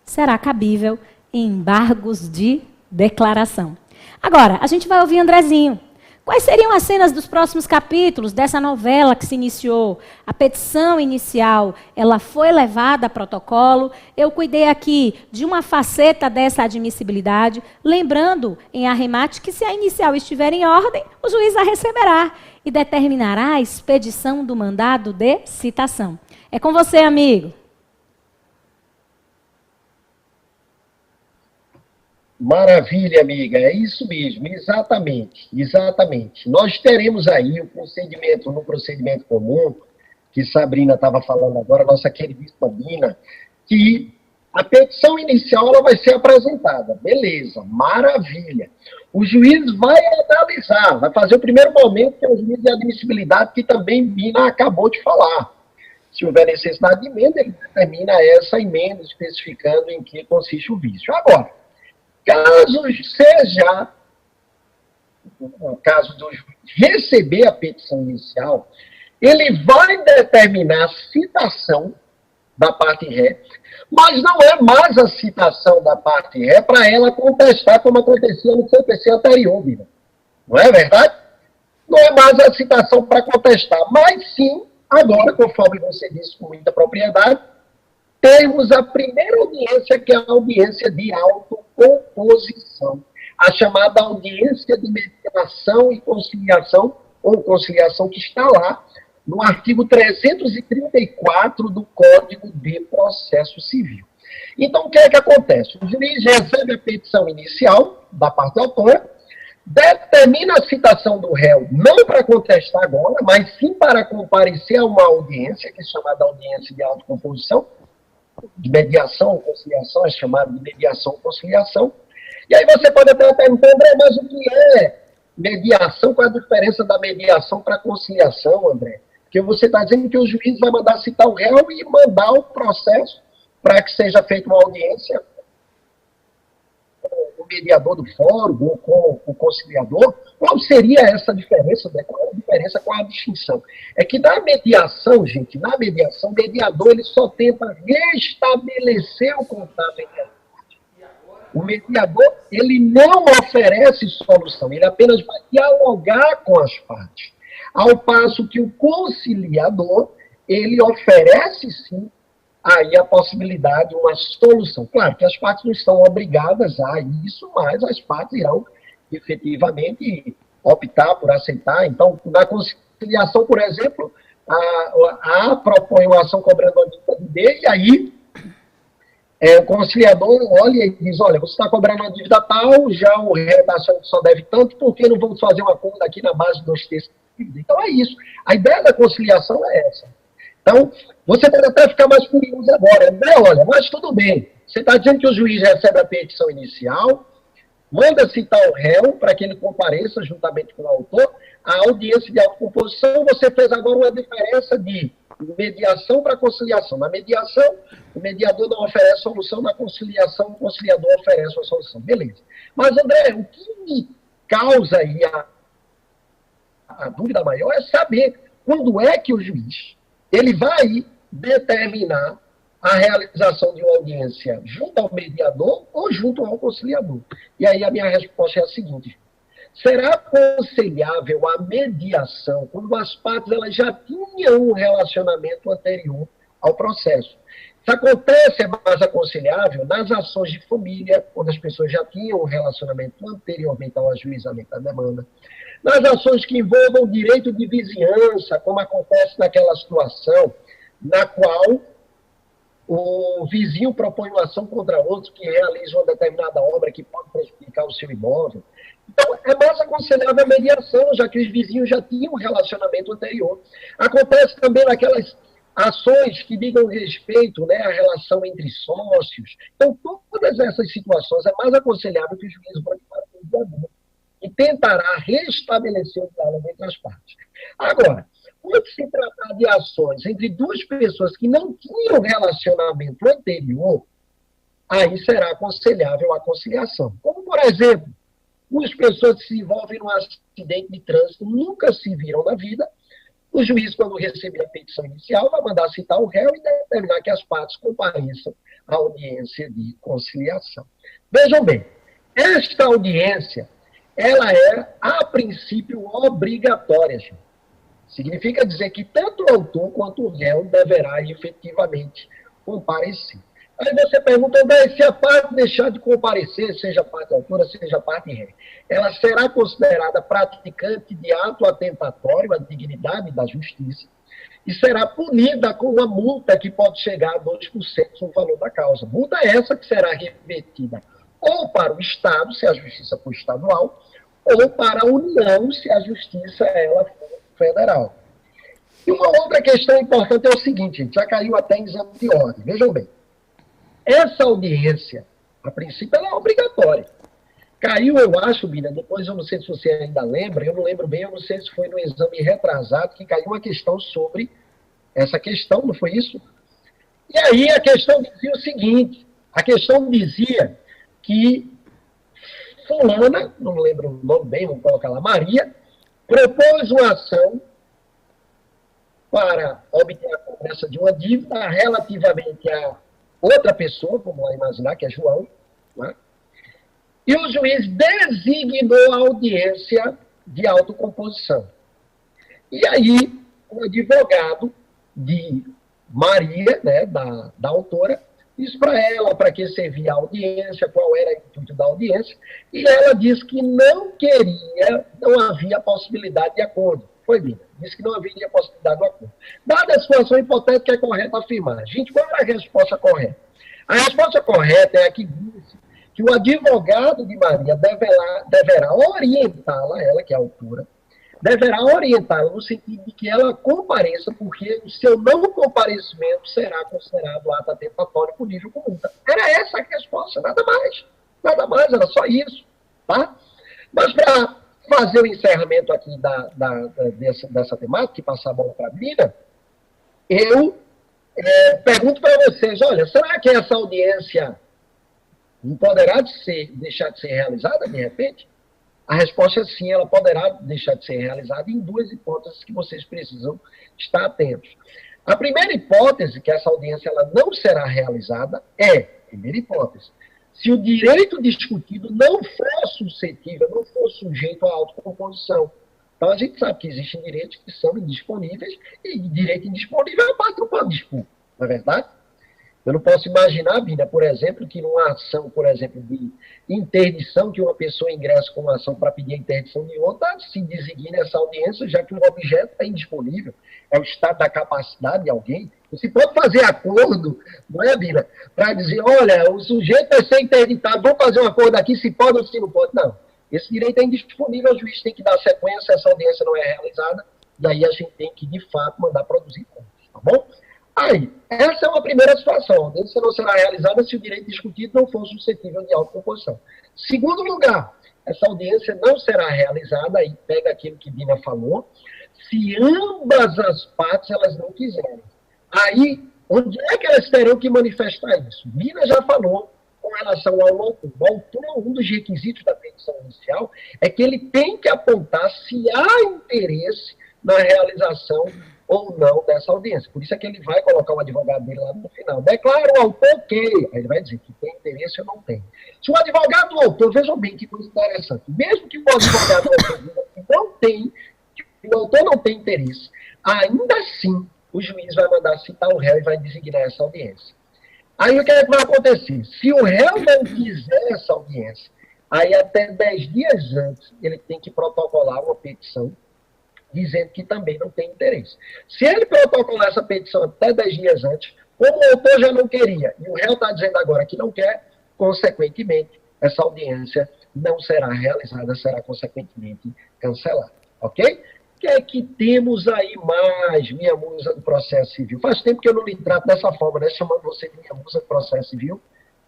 será cabível embargos de declaração. Agora, a gente vai ouvir Andrezinho. Quais seriam as cenas dos próximos capítulos dessa novela que se iniciou? A petição inicial, ela foi levada a protocolo. Eu cuidei aqui de uma faceta dessa admissibilidade, lembrando em arremate que se a inicial estiver em ordem, o juiz a receberá e determinará a expedição do mandado de citação. É com você, amigo. Maravilha, amiga, é isso mesmo, exatamente, exatamente. Nós teremos aí o procedimento, no procedimento comum, que Sabrina estava falando agora, nossa queridíssima Bina, que a petição inicial ela vai ser apresentada, beleza, maravilha. O juiz vai analisar, vai fazer o primeiro momento, que é o juiz de admissibilidade, que também Bina acabou de falar. Se houver necessidade de emenda, ele determina essa emenda, especificando em que consiste o vício. Agora, caso do juiz receber a petição inicial, ele vai determinar a citação da parte ré, mas não é mais a citação da parte ré para ela contestar como acontecia no CPC anterior, Bina. Não é verdade? Não é mais a citação para contestar, mas sim, agora, conforme você disse com muita propriedade, temos a primeira audiência, que é a audiência de autocomposição, a chamada audiência de mediação e conciliação, ou conciliação, que está lá no artigo 334 do Código de Processo Civil. Então, o que é que acontece? O juiz recebe a petição inicial da parte autora, determina a citação do réu, não para contestar agora, mas sim para comparecer a uma audiência, que é chamada audiência de autocomposição, de mediação ou conciliação, é chamado de mediação ou conciliação. E aí você pode até perguntar, André, mas o que é mediação? Qual é a diferença da mediação para a conciliação, André? Porque você está dizendo que o juiz vai mandar citar o réu e mandar o processo para que seja feita uma audiência com o mediador do fórum ou com o conciliador. Qual seria essa diferença, né? Qual é a diferença, qual é a distinção? É que na mediação, gente, na mediação, o mediador ele só tenta restabelecer o contato entre as partes. O mediador, ele não oferece solução, ele apenas vai dialogar com as partes. Ao passo que o conciliador, ele oferece, sim, aí a possibilidade de uma solução. Claro que as partes não estão obrigadas a isso, mas as partes irão efetivamente optar por aceitar. Então, na conciliação, por exemplo, A propõe uma ação cobrando a dívida de B, e aí o conciliador olha e diz, olha, você está cobrando uma dívida tal, já o réu está achando que só deve tanto, por que não vamos fazer um acordo aqui na base dos textos? Então é isso. A ideia da conciliação é essa. Então, você pode até ficar mais curioso agora. André, olha, mas tudo bem. Você está dizendo que o juiz recebe a petição inicial, manda citar o réu para que ele compareça juntamente com o autor. A audiência de autocomposição, você fez agora uma diferença de mediação para conciliação. Na mediação, o mediador não oferece solução, na conciliação, o conciliador oferece uma solução. Beleza. Mas, André, o que me causa aí a dúvida maior é saber quando é que o juiz ele vai determinar a realização de uma audiência junto ao mediador ou junto ao conciliador. E aí a minha resposta é a seguinte: será aconselhável a mediação quando as partes elas já tinham um relacionamento anterior ao processo? Isso acontece, é mais aconselhável nas ações de família, quando as pessoas já tinham um relacionamento anteriormente ao ajuizamento da demanda. Nas ações que envolvam o direito de vizinhança, como acontece naquela situação na qual o vizinho propõe uma ação contra outro que realiza uma determinada obra que pode prejudicar o seu imóvel. Então, é mais aconselhável a mediação, já que os vizinhos já tinham um relacionamento anterior. Acontece também naquelas ações que digam respeito, né, à relação entre sócios. Então, todas essas situações é mais aconselhável que o juiz vá para o mediador e tentará restabelecer o diálogo entre as partes. Agora, quando se tratar de ações entre duas pessoas que não tinham relacionamento anterior, aí será aconselhável a conciliação. Como, por exemplo, Duas pessoas que se envolvem num acidente de trânsito nunca se viram na vida. O juiz, quando receber a petição inicial, vai mandar citar o réu e determinar que as partes compareçam à audiência de conciliação. Vejam bem, esta audiência, ela é, a princípio, obrigatória, gente. Significa dizer que tanto o autor quanto o réu deverá efetivamente comparecer. Aí você pergunta, André, se a parte deixar de comparecer, seja parte autora, seja parte ré, ela será considerada praticante de ato atentatório à dignidade da justiça e será punida com uma multa que pode chegar a 2% do valor da causa. Multa essa que será revertida ou para o Estado, se a justiça for estadual, ou para a União, se a justiça ela for federal. E uma outra questão importante é o seguinte, gente, já caiu até em exame de ordem. Vejam bem, essa audiência, a princípio, ela é obrigatória. Caiu, eu acho, Bina, depois eu não sei se você ainda lembra, eu não lembro bem, eu não sei se foi no exame retrasado que caiu uma questão sobre essa questão, não foi isso? E aí a questão dizia o seguinte, a questão dizia que fulana, não lembro o nome bem, vamos colocar lá, Maria, propôs uma ação para obter a cobrança de uma dívida relativamente a outra pessoa, vamos lá imaginar, que é João, né? E o juiz designou a audiência de autocomposição. E aí, o advogado de Maria, né, da autora, disse para ela para que servia a audiência, qual era o intuito da audiência, e ela disse que não queria, não havia possibilidade de acordo. Foi, Bina, disse que não havia possibilidade de acordo. Dada a situação hipotética, é correto afirmar. Gente, qual era a resposta correta? A resposta correta é a que disse que o advogado de Maria deverá orientá-la, ela que é a autora, deverá orientá-la no sentido de que ela compareça, porque o seu não comparecimento será considerado ato atentatório punível com multa. Era essa a resposta, nada mais, era só isso, tá? Mas para fazer o encerramento aqui dessa temática, e passar a bola para a Bina, eu pergunto para vocês, olha, será que essa audiência não poderá deixar de ser realizada, de repente? A resposta é sim, ela poderá deixar de ser realizada em duas hipóteses que vocês precisam estar atentos. A primeira hipótese, que essa audiência ela não será realizada, primeira hipótese, se o direito discutido não for suscetível, não for sujeito à autocomposição. Então, a gente sabe que existem direitos que são indisponíveis, e direito indisponível a parte não pode dispor, não é verdade? Eu não posso imaginar, Bina, por exemplo, que numa ação, por exemplo, de interdição, que uma pessoa ingressa com uma ação para pedir a interdição de outra, se designe essa audiência, já que o objeto é indisponível, é o estado da capacidade de alguém. Você pode fazer acordo, não é, Bina, para dizer, olha, o sujeito vai ser interditado, vamos fazer um acordo aqui, se pode ou se não pode. Não, esse direito é indisponível, o juiz tem que dar sequência, essa audiência não é realizada, e aí a gente tem que, de fato, mandar produzir contas, tá bom? Aí, essa é uma primeira situação. A audiência não será realizada se o direito discutido não for suscetível de autocomposição. Segundo lugar, essa audiência não será realizada, aí pega aquilo que Bina falou, se ambas as partes elas não quiserem. Aí, onde é que elas terão que manifestar isso? Bina já falou com relação ao autor. O autor, um dos requisitos da petição inicial é que ele tem que apontar se há interesse na realização ou não dessa audiência. Por isso é que ele vai colocar o advogado dele lá no final. Declara o autor que... Aí ele vai dizer que tem interesse ou não tem. Se o advogado do autor, vejam bem que coisa interessante, mesmo que o advogado do autor diga que não tem, que o autor não tem interesse, ainda assim o juiz vai mandar citar o réu e vai designar essa audiência. Aí o que é que vai acontecer? Se o réu não quiser essa audiência, aí até 10 dias antes ele tem que protocolar uma petição dizendo que também não tem interesse. Se ele protocolar essa petição até 10 dias antes, como o autor já não queria, e o réu está dizendo agora que não quer, consequentemente, essa audiência não será realizada, será consequentemente cancelada. Ok? O que é que temos aí mais, minha musa do processo civil? Faz tempo que eu não lhe trato dessa forma, né? Chamando você de minha musa do processo civil.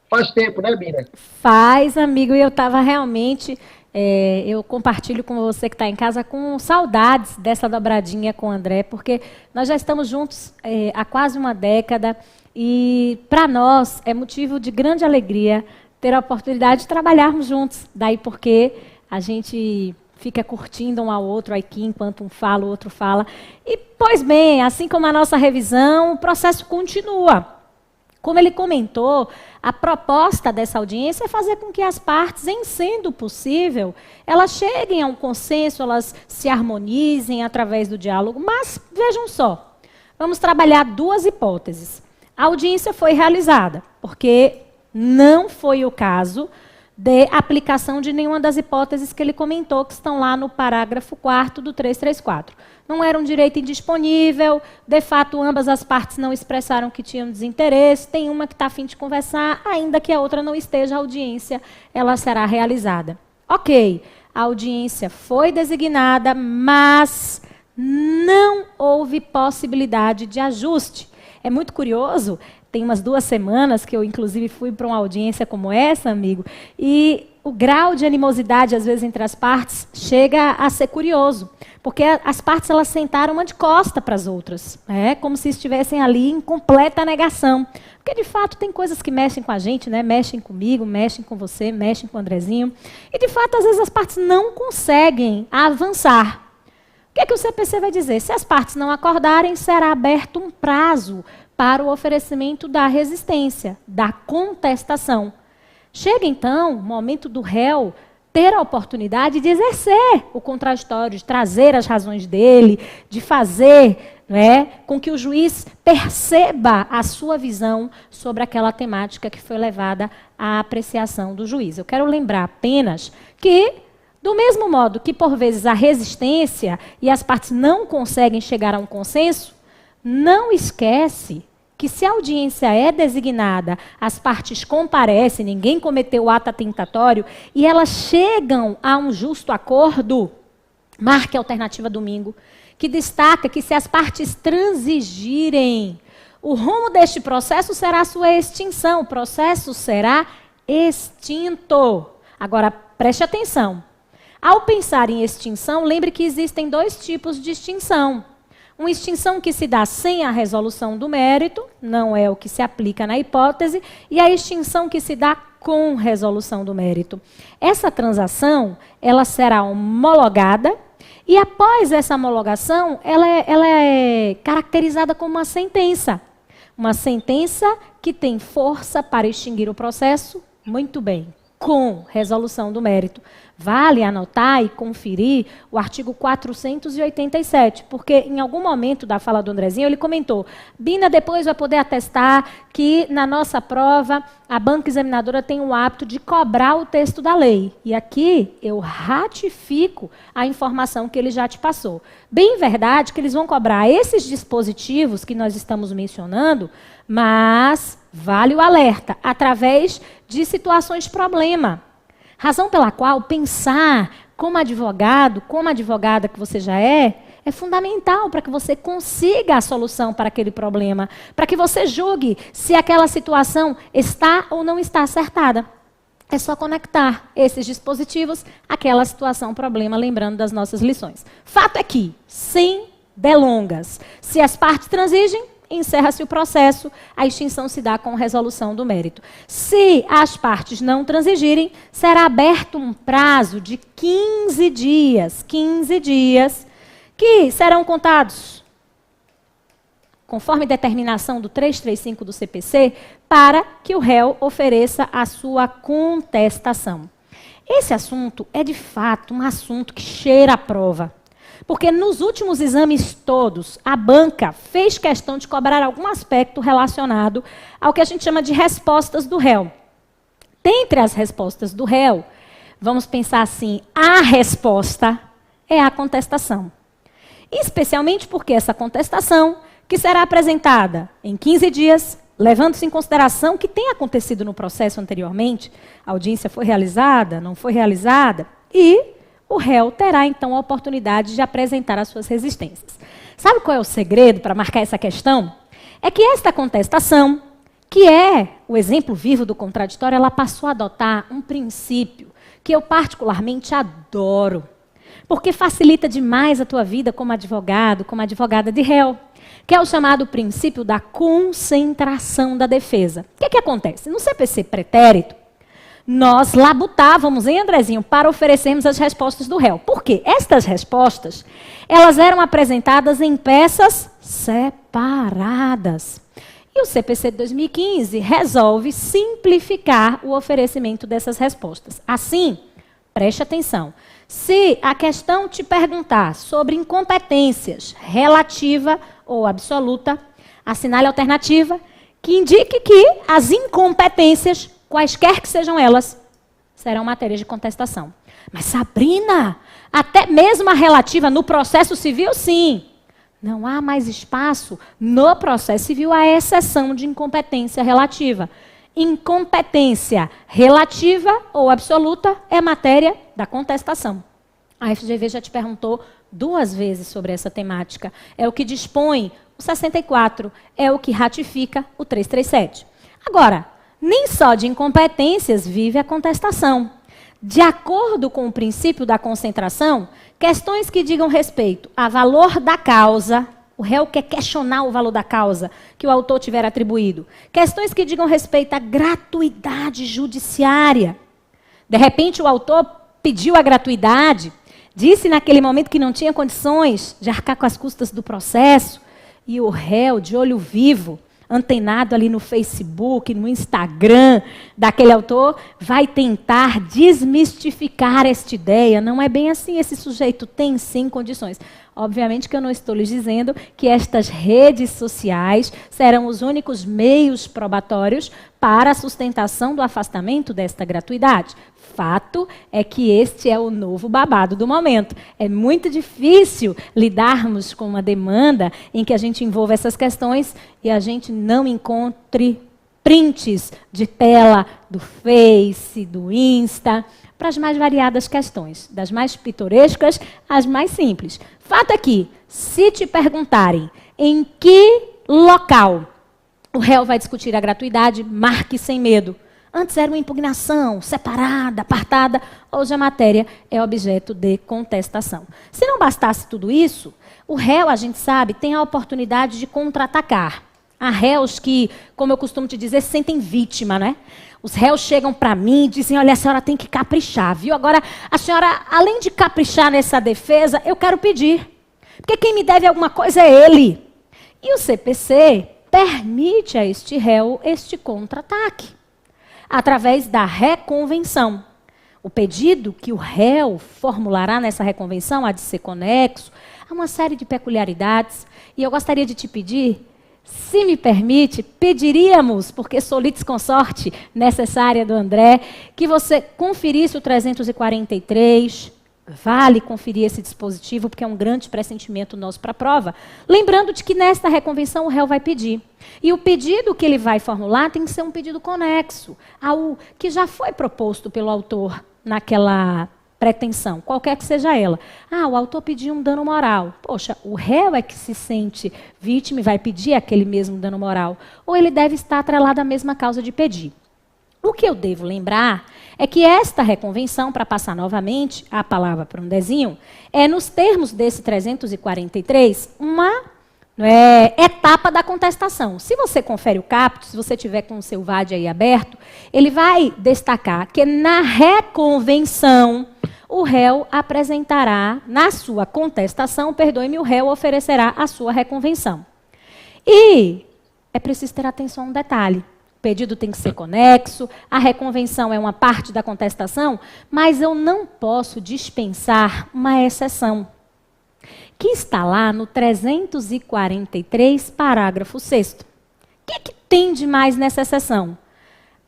Faz tempo, né, Bina? Faz, amigo, e eu estava realmente... eu compartilho com você que está em casa com saudades dessa dobradinha com o André, porque nós já estamos juntos há quase uma década e para nós é motivo de grande alegria ter a oportunidade de trabalharmos juntos. Daí porque a gente fica curtindo um ao outro aqui, enquanto um fala, o outro fala. E, pois bem, assim como a nossa revisão, o processo continua. Como ele comentou, a proposta dessa audiência é fazer com que as partes, em sendo possível, elas cheguem a um consenso, elas se harmonizem através do diálogo. Mas, vejam só, vamos trabalhar duas hipóteses. A audiência foi realizada, porque não foi o caso de aplicação de nenhuma das hipóteses que ele comentou, que estão lá no parágrafo 4º do 334. Não era um direito indisponível, de fato, ambas as partes não expressaram que tinham desinteresse, tem uma que está a fim de conversar, ainda que a outra não esteja, a audiência ela será realizada. Ok, a audiência foi designada, mas não houve possibilidade de ajuste. É muito curioso. Tem umas 2 semanas que eu, inclusive, fui para uma audiência como essa, amigo, e o grau de animosidade, às vezes, entre as partes, chega a ser curioso. Porque as partes, elas sentaram uma de costa para as outras, como se estivessem ali em completa negação. Porque, de fato, tem coisas que mexem com a gente, né? Mexem comigo, mexem com você, mexem com o Andrezinho. E, de fato, às vezes, as partes não conseguem avançar. O que é que o CPC vai dizer? Se as partes não acordarem, será aberto um prazo para o oferecimento da resistência, da contestação. Chega, então, o momento do réu ter a oportunidade de exercer o contraditório, de trazer as razões dele, de fazer com que o juiz perceba a sua visão sobre aquela temática que foi levada à apreciação do juiz. Eu quero lembrar apenas que, do mesmo modo que, por vezes, a resistência e as partes não conseguem chegar a um consenso, não esquece que se a audiência é designada, as partes comparecem, ninguém cometeu o ato atentatório, e elas chegam a um justo acordo, marque a alternativa domingo, que destaca que se as partes transigirem, o rumo deste processo será a sua extinção, o processo será extinto. Agora, preste atenção. Ao pensar em extinção, lembre que existem 2 tipos de extinção. Uma extinção que se dá sem a resolução do mérito, não é o que se aplica na hipótese, e a extinção que se dá com resolução do mérito. Essa transação, ela será homologada, e após essa homologação, ela é caracterizada como uma sentença. Uma sentença que tem força para extinguir o processo, muito bem, com resolução do mérito. Vale anotar e conferir o artigo 487, porque em algum momento da fala do Andrezinho, ele comentou, Bina depois vai poder atestar que na nossa prova a banca examinadora tem o hábito de cobrar o texto da lei. E aqui eu ratifico a informação que ele já te passou. Bem verdade que eles vão cobrar esses dispositivos que nós estamos mencionando, mas vale o alerta, através de situações de problema. Razão pela qual pensar como advogado, como advogada que você já é fundamental para que você consiga a solução para aquele problema, para que você julgue se aquela situação está ou não está acertada. É só conectar esses dispositivos àquela situação, problema, lembrando das nossas lições. Fato é que, sem delongas, se as partes transigem, encerra-se o processo, a extinção se dá com resolução do mérito. Se as partes não transigirem, será aberto um prazo de 15 dias, que serão contados, conforme determinação do 335 do CPC, para que o réu ofereça a sua contestação. Esse assunto é, de fato, um assunto que cheira a prova. Porque nos últimos exames todos, a banca fez questão de cobrar algum aspecto relacionado ao que a gente chama de respostas do réu. Dentre as respostas do réu, vamos pensar assim, a resposta é a contestação. Especialmente porque essa contestação, que será apresentada em 15 dias, levando-se em consideração que tem acontecido no processo anteriormente, a audiência foi realizada, não foi realizada, e o réu terá, então, a oportunidade de apresentar as suas resistências. Sabe qual é o segredo para marcar essa questão? É que esta contestação, que é o exemplo vivo do contraditório, ela passou a adotar um princípio que eu particularmente adoro, porque facilita demais a tua vida como advogado, como advogada de réu, que é o chamado princípio da concentração da defesa. O que acontece? No CPC pretérito, nós labutávamos, hein, Andrezinho, para oferecermos as respostas do réu. Por quê? Estas respostas, elas eram apresentadas em peças separadas. E o CPC de 2015 resolve simplificar o oferecimento dessas respostas. Assim, preste atenção. Se a questão te perguntar sobre incompetências relativa ou absoluta, assinale a alternativa que indique que as incompetências, quaisquer que sejam elas, serão matéria de contestação. Mas, Sabrina, até mesmo a relativa no processo civil, sim. Não há mais espaço no processo civil à exceção de incompetência relativa. Incompetência relativa ou absoluta é matéria da contestação. A FGV já te perguntou 2 vezes sobre essa temática. É o que dispõe o 64, é o que ratifica o 337. Agora, nem só de incompetências vive a contestação. De acordo com o princípio da concentração, questões que digam respeito a valor da causa, o réu quer questionar o valor da causa que o autor tiver atribuído. Questões que digam respeito à gratuidade judiciária. De repente, o autor pediu a gratuidade, disse naquele momento que não tinha condições de arcar com as custas do processo, e o réu, de olho vivo, antenado ali no Facebook, no Instagram daquele autor, vai tentar desmistificar esta ideia. Não é bem assim, esse sujeito tem sim condições. Obviamente que eu não estou lhes dizendo que estas redes sociais serão os únicos meios probatórios para a sustentação do afastamento desta gratuidade. Fato é que este é o novo babado do momento. É muito difícil lidarmos com uma demanda em que a gente envolva essas questões e a gente não encontre prints de tela do Face, do Insta, para as mais variadas questões, das mais pitorescas às mais simples. Fato é que, se te perguntarem em que local o réu vai discutir a gratuidade, marque sem medo. Antes era uma impugnação separada, apartada, hoje a matéria é objeto de contestação. Se não bastasse tudo isso, o réu, a gente sabe, tem a oportunidade de contra-atacar. Há réus que, como eu costumo te dizer, se sentem vítima, né? Os réus chegam para mim e dizem, olha, a senhora tem que caprichar, viu? Agora, a senhora, além de caprichar nessa defesa, eu quero pedir. Porque quem me deve alguma coisa é ele. E o CPC permite a este réu este contra-ataque, através da reconvenção. O pedido que o réu formulará nessa reconvenção há de ser conexo a uma série de peculiaridades. E eu gostaria de te pedir, se me permite, pediríamos, porque sou litisconsorte necessária do André, que você conferisse o 343, vale conferir esse dispositivo, porque é um grande pressentimento nosso para a prova. Lembrando de que nesta reconvenção o réu vai pedir. E o pedido que ele vai formular tem que ser um pedido conexo ao que já foi proposto pelo autor naquela pretensão, qualquer que seja ela. Ah, o autor pediu um dano moral. Poxa, o réu é que se sente vítima e vai pedir aquele mesmo dano moral. Ou ele deve estar atrelado à mesma causa de pedir. O que eu devo lembrar é que esta reconvenção, para passar novamente a palavra para o Andrezinho, é nos termos desse 343 uma etapa da contestação. Se você confere o caput, se você tiver com o seu VAD aí aberto, ele vai destacar que na reconvenção o réu apresentará, na sua contestação, o réu oferecerá a sua reconvenção. E é preciso ter atenção a um detalhe. O pedido tem que ser conexo, a reconvenção é uma parte da contestação, mas eu não posso dispensar uma exceção, que está lá no 343, parágrafo 6º. O que tem de mais nessa exceção?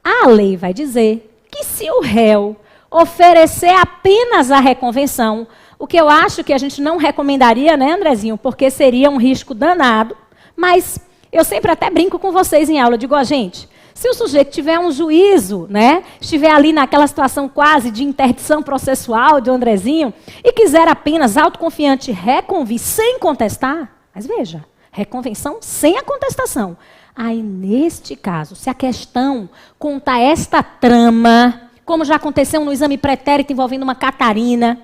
A lei vai dizer que se o réu oferecer apenas a reconvenção, o que eu acho que a gente não recomendaria, né, Andrezinho, porque seria um risco danado, mas eu sempre até brinco com vocês em aula, digo, gente, se o sujeito tiver um juízo, né, estiver ali naquela situação quase de interdição processual do Andrezinho e quiser apenas autoconfiante reconvir sem contestar, mas veja, reconvenção sem a contestação. Aí, neste caso, se a questão conta esta trama, como já aconteceu no exame pretérito envolvendo uma Catarina,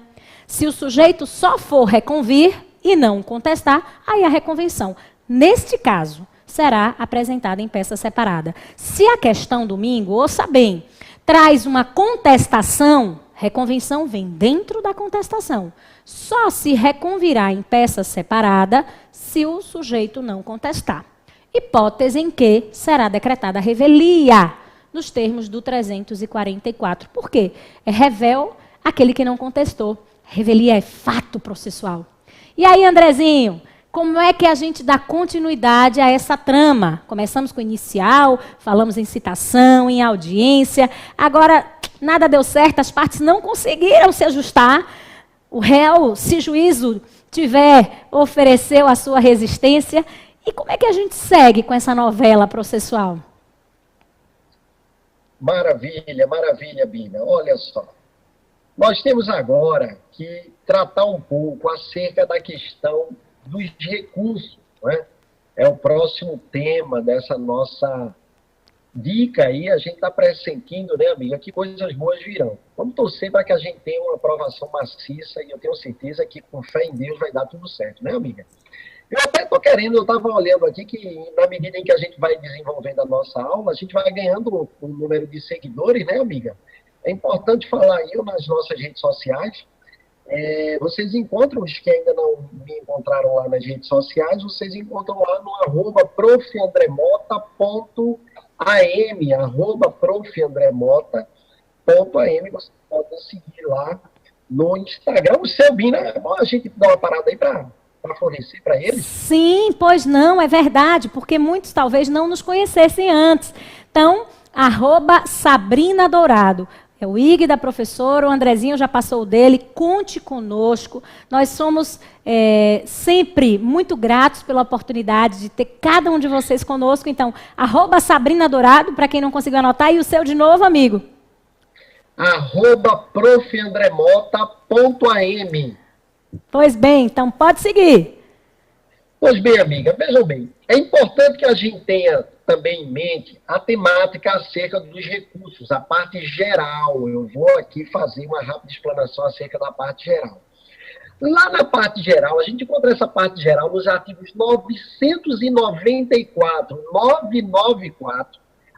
se o sujeito só for reconvir e não contestar, aí a reconvenção, neste caso, será apresentada em peça separada. Se a questão, domingo, ouça bem, traz uma contestação, reconvenção vem dentro da contestação. Só se reconvirá em peça separada se o sujeito não contestar. Hipótese em que será decretada revelia, nos termos do 344. Por quê? É revel aquele que não contestou. Revelia é fato processual. E aí, Andrezinho, como é que a gente dá continuidade a essa trama? Começamos com o inicial, falamos em citação, em audiência. Agora, nada deu certo, as partes não conseguiram se ajustar. O réu, se juízo tiver, ofereceu a sua resistência. E como é que a gente segue com essa novela processual? Maravilha, maravilha, Bina. Olha só. Nós temos agora que tratar um pouco acerca da questão dos recursos, não é? É o próximo tema dessa nossa dica aí. A gente está pressentindo, né, amiga, que coisas boas virão. Vamos torcer para que a gente tenha uma aprovação maciça e eu tenho certeza que com fé em Deus vai dar tudo certo, né, amiga? Eu até estou querendo, eu estava olhando aqui que na medida em que a gente vai desenvolvendo a nossa aula, a gente vai ganhando um número de seguidores, né, amiga? É importante falar aí nas nossas redes sociais. Vocês encontram, os que ainda não me encontraram lá nas redes sociais, vocês encontram lá no @profandremota.am, @profandremota.am, vocês podem seguir lá no Instagram. O seu Bina, a gente dá uma parada aí para fornecer para eles? Sim, pois não, é verdade, porque muitos talvez não nos conhecessem antes. Então, @Sabrina Dourado. É o IG da professora, o Andrezinho já passou o dele, conte conosco. Nós somos sempre muito gratos pela oportunidade de ter cada um de vocês conosco. Então, @Sabrina Dourado, para quem não conseguiu anotar, e o seu de novo, amigo? @profandremota.am. Pois bem, então pode seguir. Pois bem, amiga, vejam bem, é importante que a gente tenha também em mente a temática acerca dos recursos, a parte geral. Eu vou aqui fazer uma rápida explanação acerca da parte geral. Lá na parte geral, a gente encontra essa parte geral nos artigos 994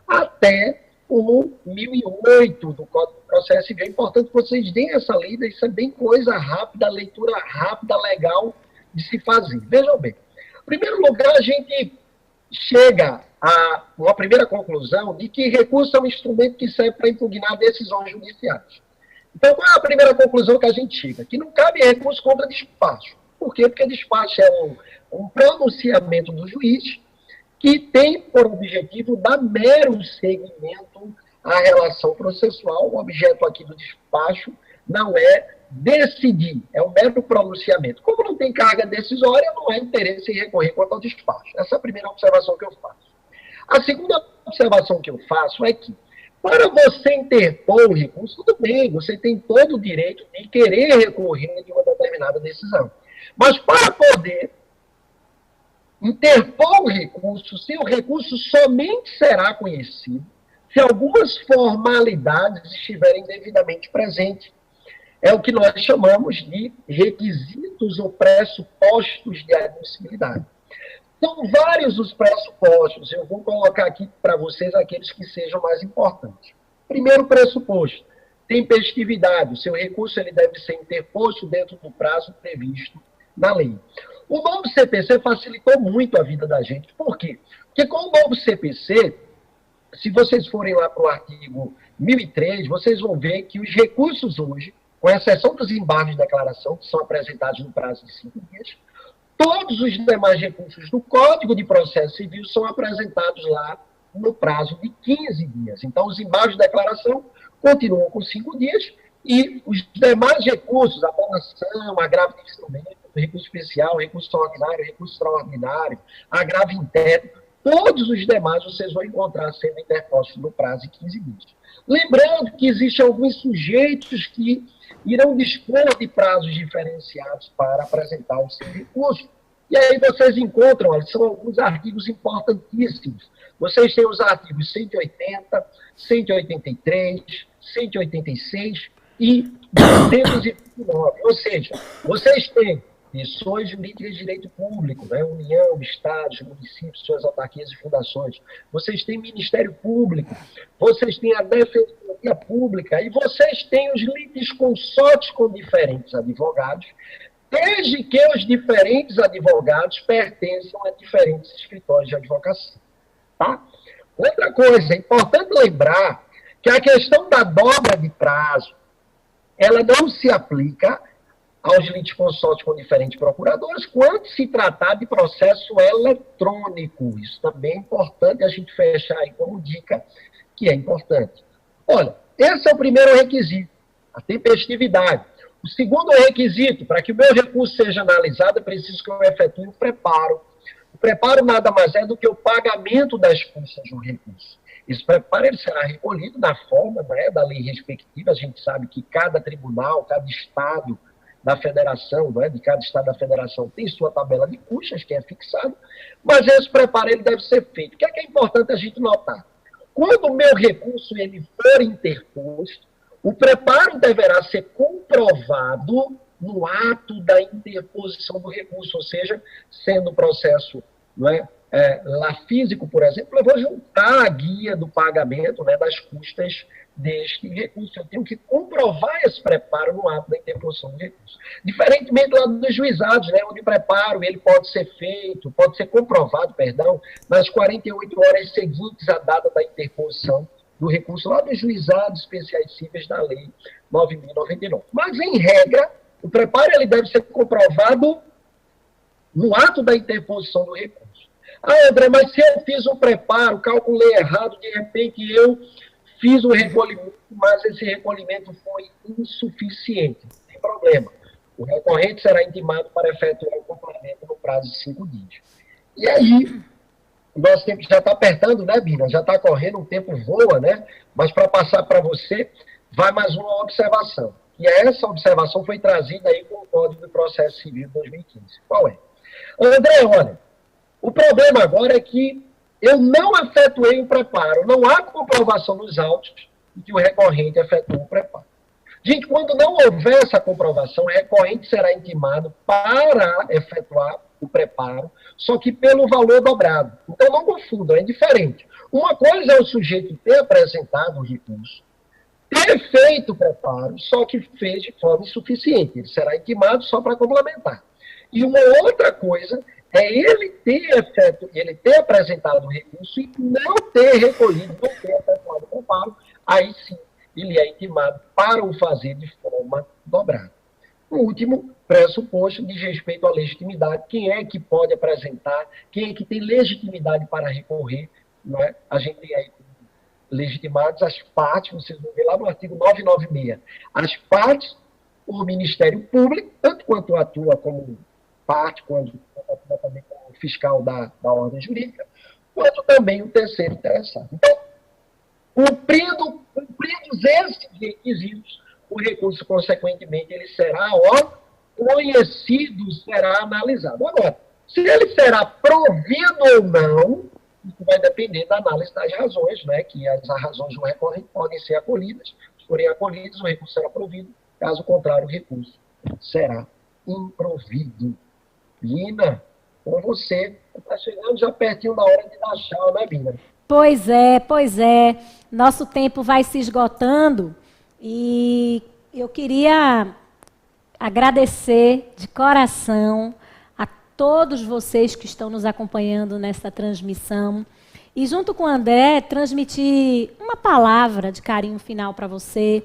até o 1008 do Código de Processo Civil. É importante que vocês deem essa lida, isso é bem coisa rápida, leitura rápida, legal de se fazer. Vejam bem, em primeiro lugar, a gente chega a uma primeira conclusão de que recurso é um instrumento que serve para impugnar decisões judiciais. Então, qual é a primeira conclusão que a gente chega? Que não cabe recurso contra despacho. Por quê? Porque despacho é um pronunciamento do juiz que tem por objetivo dar mero seguimento à relação processual. O objeto aqui do despacho não é decidir, é um mero pronunciamento. Como não tem carga decisória, não há interesse em recorrer quanto ao despacho. Essa é a primeira observação que eu faço. A segunda observação que eu faço é que, para você interpor o recurso, tudo bem, você tem todo o direito de querer recorrer de uma determinada decisão. Mas para poder interpor o recurso, seu recurso somente será conhecido se algumas formalidades estiverem devidamente presentes. É o que nós chamamos de requisitos ou pressupostos de admissibilidade. São vários os pressupostos. Eu vou colocar aqui para vocês aqueles que sejam mais importantes. Primeiro pressuposto, tempestividade. O seu recurso ele deve ser interposto dentro do prazo previsto na lei. O novo CPC facilitou muito a vida da gente. Por quê? Porque com o novo CPC, se vocês forem lá para o artigo 1003, vocês vão ver que os recursos hoje, com exceção dos embargos de declaração, que são apresentados no prazo de 5 dias, todos os demais recursos do Código de Processo Civil são apresentados lá no prazo de 15 dias. Então, os embargos de declaração continuam com 5 dias e os demais recursos, apelação, agravo de instrumento, recurso especial, recurso ordinário, recurso extraordinário, agravo interno, todos os demais vocês vão encontrar sendo interpostos no prazo de 15 dias. Lembrando que existem alguns sujeitos que irão dispor de prazos diferenciados para apresentar o seu recurso. E aí vocês encontram, olha, são alguns artigos importantíssimos. Vocês têm os artigos 180, 183, 186 e 229. Ou seja, vocês têm pessoas jurídicas de direito público, né? União, estados, municípios, suas autarquias e fundações. Vocês têm Ministério Público, vocês têm a Defensoria Pública e vocês têm os litisconsortes com diferentes advogados, desde que os diferentes advogados pertençam a diferentes escritórios de advocacia. Tá? Outra coisa, é importante lembrar que a questão da dobra de prazo, ela não se aplica aos litisconsortes com diferentes procuradores quando se tratar de processo eletrônico. Isso também é importante a gente fechar aí como dica, que é importante. Olha, esse é o primeiro requisito, a tempestividade. O segundo requisito, para que o meu recurso seja analisado, é preciso que eu efetue o preparo. O preparo nada mais é do que o pagamento das custas do recurso. Esse preparo ele será recolhido na forma, né, da lei respectiva. A gente sabe que cada tribunal, cada estado da federação, né, de cada estado da federação tem sua tabela de custas, que é fixada, mas esse preparo ele deve ser feito. O que é importante a gente notar? Quando o meu recurso ele for interposto, o preparo deverá ser comprovado no ato da interposição do recurso, ou seja, sendo o processo, não é, lá físico, por exemplo, eu vou juntar a guia do pagamento, né, das custas deste recurso. Eu tenho que comprovar esse preparo no ato da interposição do recurso. Diferentemente lá dos juizados, né, onde o preparo ele pode ser feito, pode ser comprovado, perdão, nas 48 horas seguintes à data da interposição do recurso, lá dos juizados especiais cíveis da Lei 9.099. Mas, em regra, o preparo ele deve ser comprovado no ato da interposição do recurso. Ah, André, mas se eu fiz um preparo, calculei errado, de repente eu fiz o recolhimento, mas esse recolhimento foi insuficiente. Não tem problema. O recorrente será intimado para efetuar o complemento no prazo de 5 dias. E aí, o nosso tempo já está apertando, né, Bina? Já está correndo, o tempo voa, né? Mas para passar para você, vai mais uma observação. E essa observação foi trazida aí com o Código de Processo Civil de 2015. Qual é? André, olha, o problema agora é que eu não efetuei o preparo. Não há comprovação nos autos de que o recorrente efetuou o preparo. Gente, quando não houver essa comprovação, o recorrente será intimado para efetuar o preparo, só que pelo valor dobrado. Então, não confundam, é diferente. Uma coisa é o sujeito ter apresentado o recurso, ter feito o preparo, só que fez de forma insuficiente. Ele será intimado só para complementar. E uma outra coisa é ele ter apresentado o recurso e não ter recolhido, não ter efetuado o preparo, aí sim ele é intimado para o fazer de forma dobrada. O último pressuposto diz respeito à legitimidade. Quem é que pode apresentar, quem é que tem legitimidade para recorrer, não é? A gente tem aí legitimados as partes, vocês vão ver lá no artigo 996, as partes, o Ministério Público, tanto quanto atua como parte, quando atua também como fiscal da ordem jurídica, quanto também o terceiro interessado. Então, cumpridos esses requisitos, o recurso, consequentemente, ele será conhecido, será analisado. Agora, se ele será provido ou não, isso vai depender da análise das razões, né? Que as razões do recorrente podem ser acolhidas. Se forem acolhidas, o recurso será provido. Caso contrário, o recurso será improvido. Bina, com você, está chegando já pertinho da hora de dar tchau, né, Bina? Pois é. Nosso tempo vai se esgotando e eu queria agradecer de coração a todos vocês que estão nos acompanhando nesta transmissão e, junto com o André, transmitir uma palavra de carinho final para você,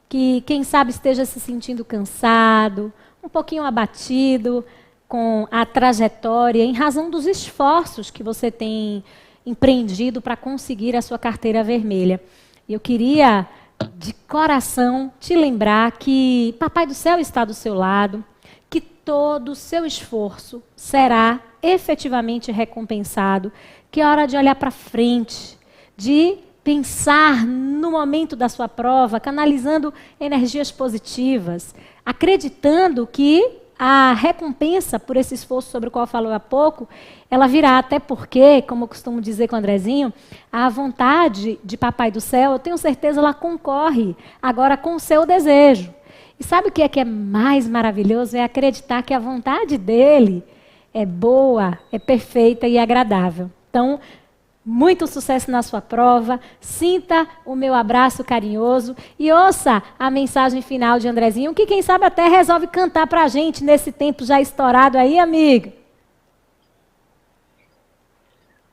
que, quem sabe, esteja se sentindo cansado, um pouquinho abatido com a trajetória, em razão dos esforços que você tem empreendido para conseguir a sua carteira vermelha. Eu queria, de coração, te lembrar que Papai do Céu está do seu lado, que todo o seu esforço será efetivamente recompensado, que é hora de olhar para frente, de pensar no momento da sua prova, canalizando energias positivas, acreditando que a recompensa por esse esforço sobre o qual falou há pouco, ela virá, até porque, como eu costumo dizer com o Andrezinho, a vontade de Papai do Céu, eu tenho certeza, ela concorre agora com o seu desejo. E sabe o que é mais maravilhoso? É acreditar que a vontade dele é boa, é perfeita e agradável. Então, muito sucesso na sua prova, sinta o meu abraço carinhoso e ouça a mensagem final de Andrezinho, que quem sabe até resolve cantar pra gente nesse tempo já estourado aí, amigo.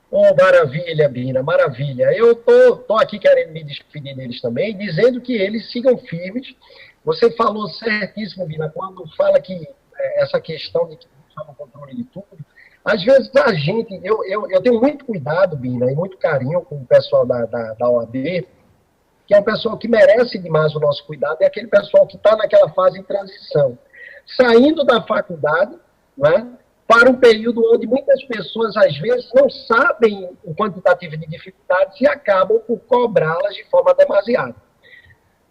Oh, maravilha, Bina, maravilha. Eu tô aqui querendo me despedir deles também, dizendo que eles sigam firmes. Você falou certíssimo, Bina, quando fala que essa questão de que está no controle de tudo. Às vezes a gente, eu tenho muito cuidado, Bina, e muito carinho com o pessoal da OAB, que é um pessoal que merece demais o nosso cuidado, é aquele pessoal que está naquela fase de transição. Saindo da faculdade, né, para um período onde muitas pessoas, às vezes, não sabem o quantitativo de dificuldades e acabam por cobrá-las de forma demasiada.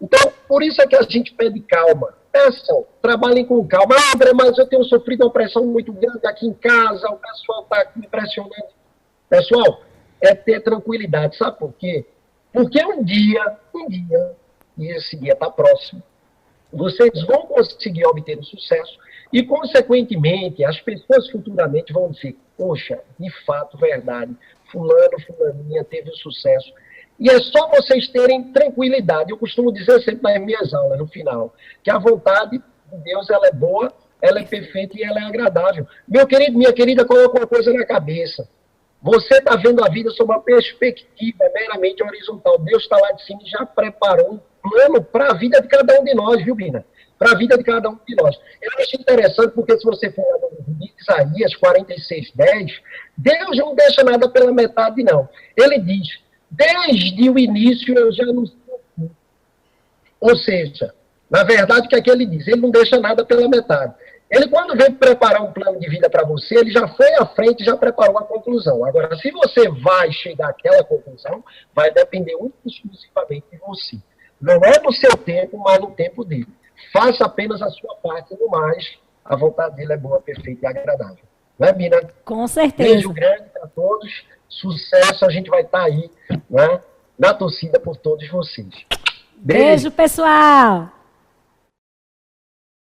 Então, por isso é que a gente pede calma. Peçam, trabalhem com calma. Ah, André, mas eu tenho sofrido uma pressão muito grande aqui em casa, o pessoal está me pressionando. Pessoal, é ter tranquilidade. Sabe por quê? Porque um dia, e esse dia está próximo, vocês vão conseguir obter o sucesso e, consequentemente, as pessoas futuramente vão dizer, poxa, de fato, verdade, fulano, fulaninha teve o sucesso. E é só vocês terem tranquilidade. Eu costumo dizer sempre nas minhas aulas, no final, que a vontade de Deus ela é boa, ela é perfeita e ela é agradável. Meu querido, minha querida, coloca uma coisa na cabeça. Você está vendo a vida sob uma perspectiva meramente horizontal. Deus está lá de cima e já preparou um plano para a vida de cada um de nós, viu, Bina? Para a vida de cada um de nós. Eu acho interessante porque se você for lá no Isaías 46:10, Deus não deixa nada pela metade, não. Ele diz, desde o início eu já não sei. Ou seja, na verdade, o que é que ele diz? Ele não deixa nada pela metade. Ele, quando vem preparar um plano de vida para você, ele já foi à frente e já preparou a conclusão. Agora, se você vai chegar àquela conclusão, vai depender exclusivamente de você. Não é no seu tempo, mas no tempo dele. Faça apenas a sua parte, no mais, a vontade dele é boa, perfeita e agradável. Não é, Bina? Com certeza. Beijo grande para todos, sucesso, a gente vai estar aí, né, na torcida por todos vocês. Beijo, pessoal!